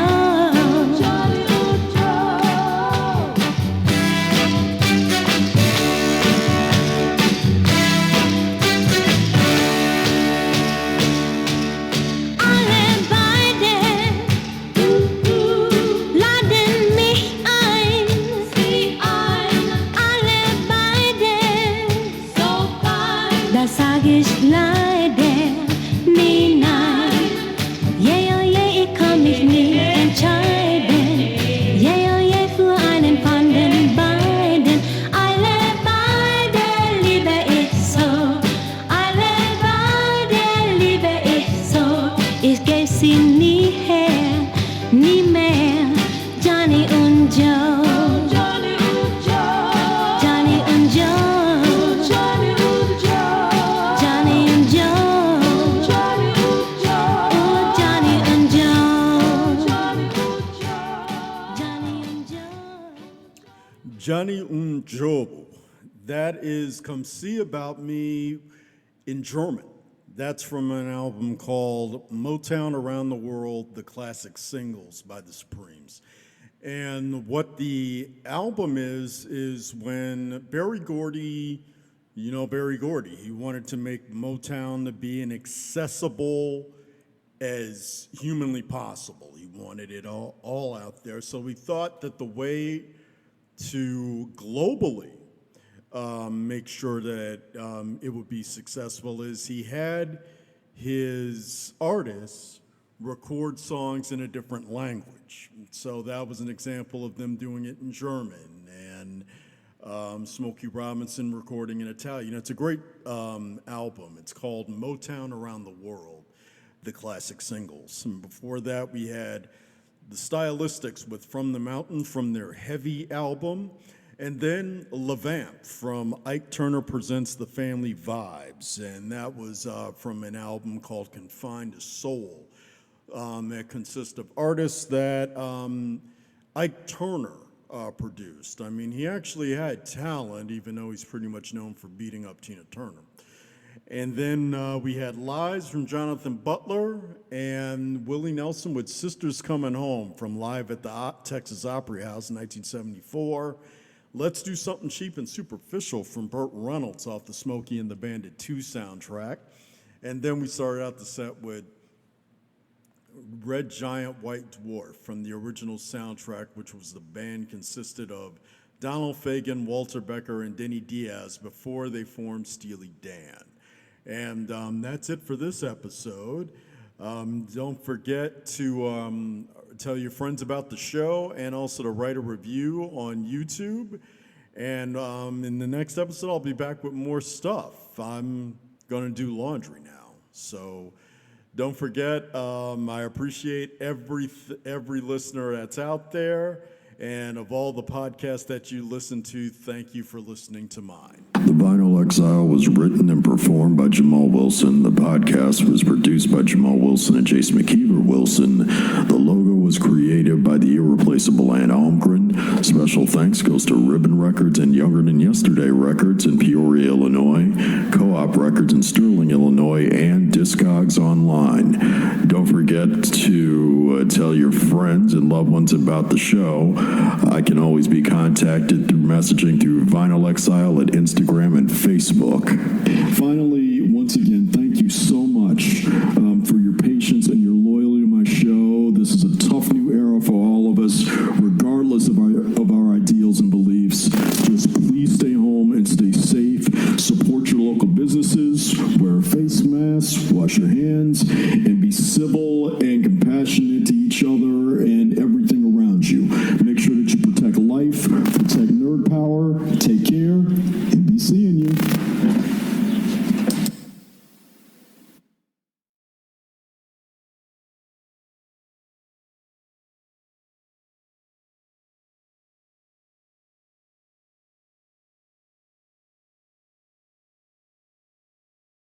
Alle beide laden mich ein. Alle beide, da sag ich leider nie nein. Yeah, oh yeah, ich kann mich nie entscheiden. Yeah, oh yeah, für einen von den beiden. Alle beide liebe ich so. Alle beide liebe ich so. Ich geb sie nie her, nie mehr. Johnny und Joe. Johnny und Joe. Oh, Johnny und Joe.
Johnny und Joe. That is Come See About Me in German. That's from an album called Motown Around the World, the Classic Singles by the Supremes. And what the album is when Berry Gordy, you know Berry Gordy, he wanted to make Motown to be an accessible as humanly possible. He wanted it all out there. So we thought that the way to globally make sure that it would be successful is he had his artists record songs in a different language. So that was an example of them doing it in German, and Smokey Robinson recording in Italian. It's a great album. It's called Motown Around the World, the Classic Singles. And before that, we had the Stylistics with From the Mountain from their Heavy album, and then Levamp from Ike Turner Presents the Family Vibes, and that was from an album called Confined to Soul. That consists of artists that Ike Turner produced. I mean, he actually had talent, even though he's pretty much known for beating up Tina Turner. And then we had Lies from Jonathan Butler and Willie Nelson with Sisters Coming Home from Live at the Texas Opry House in 1974. Let's Do Something Cheap and Superficial from Burt Reynolds off the Smokey and the Bandit 2 soundtrack. And then we started out the set with Red Giant White Dwarf from the original soundtrack, which was the band consisted of Donald Fagen, Walter Becker, and Denny Diaz before they formed Steely Dan. And that's it for this episode. Don't forget to tell your friends about the show and also to write a review on YouTube. And in the next episode, I'll be back with more stuff. I'm going to do laundry now. So don't forget, I appreciate every listener that's out there. And of all the podcasts that you listen to, thank you for listening to mine.
The Vinyl Exile was written and performed by Jamal Wilson. The podcast was produced by Jamal Wilson and Jace McKeever Wilson. The logo was created by the irreplaceable Ann Almgren. Special thanks goes to Ribbon Records and Younger Than Yesterday Records in Peoria, Illinois, Co-op Records in Sterling, Illinois, and Discogs Online. Don't forget to tell your friends and loved ones about the show. I can always be contacted through messaging through Vinyl Exile at Instagram and Facebook. Finally,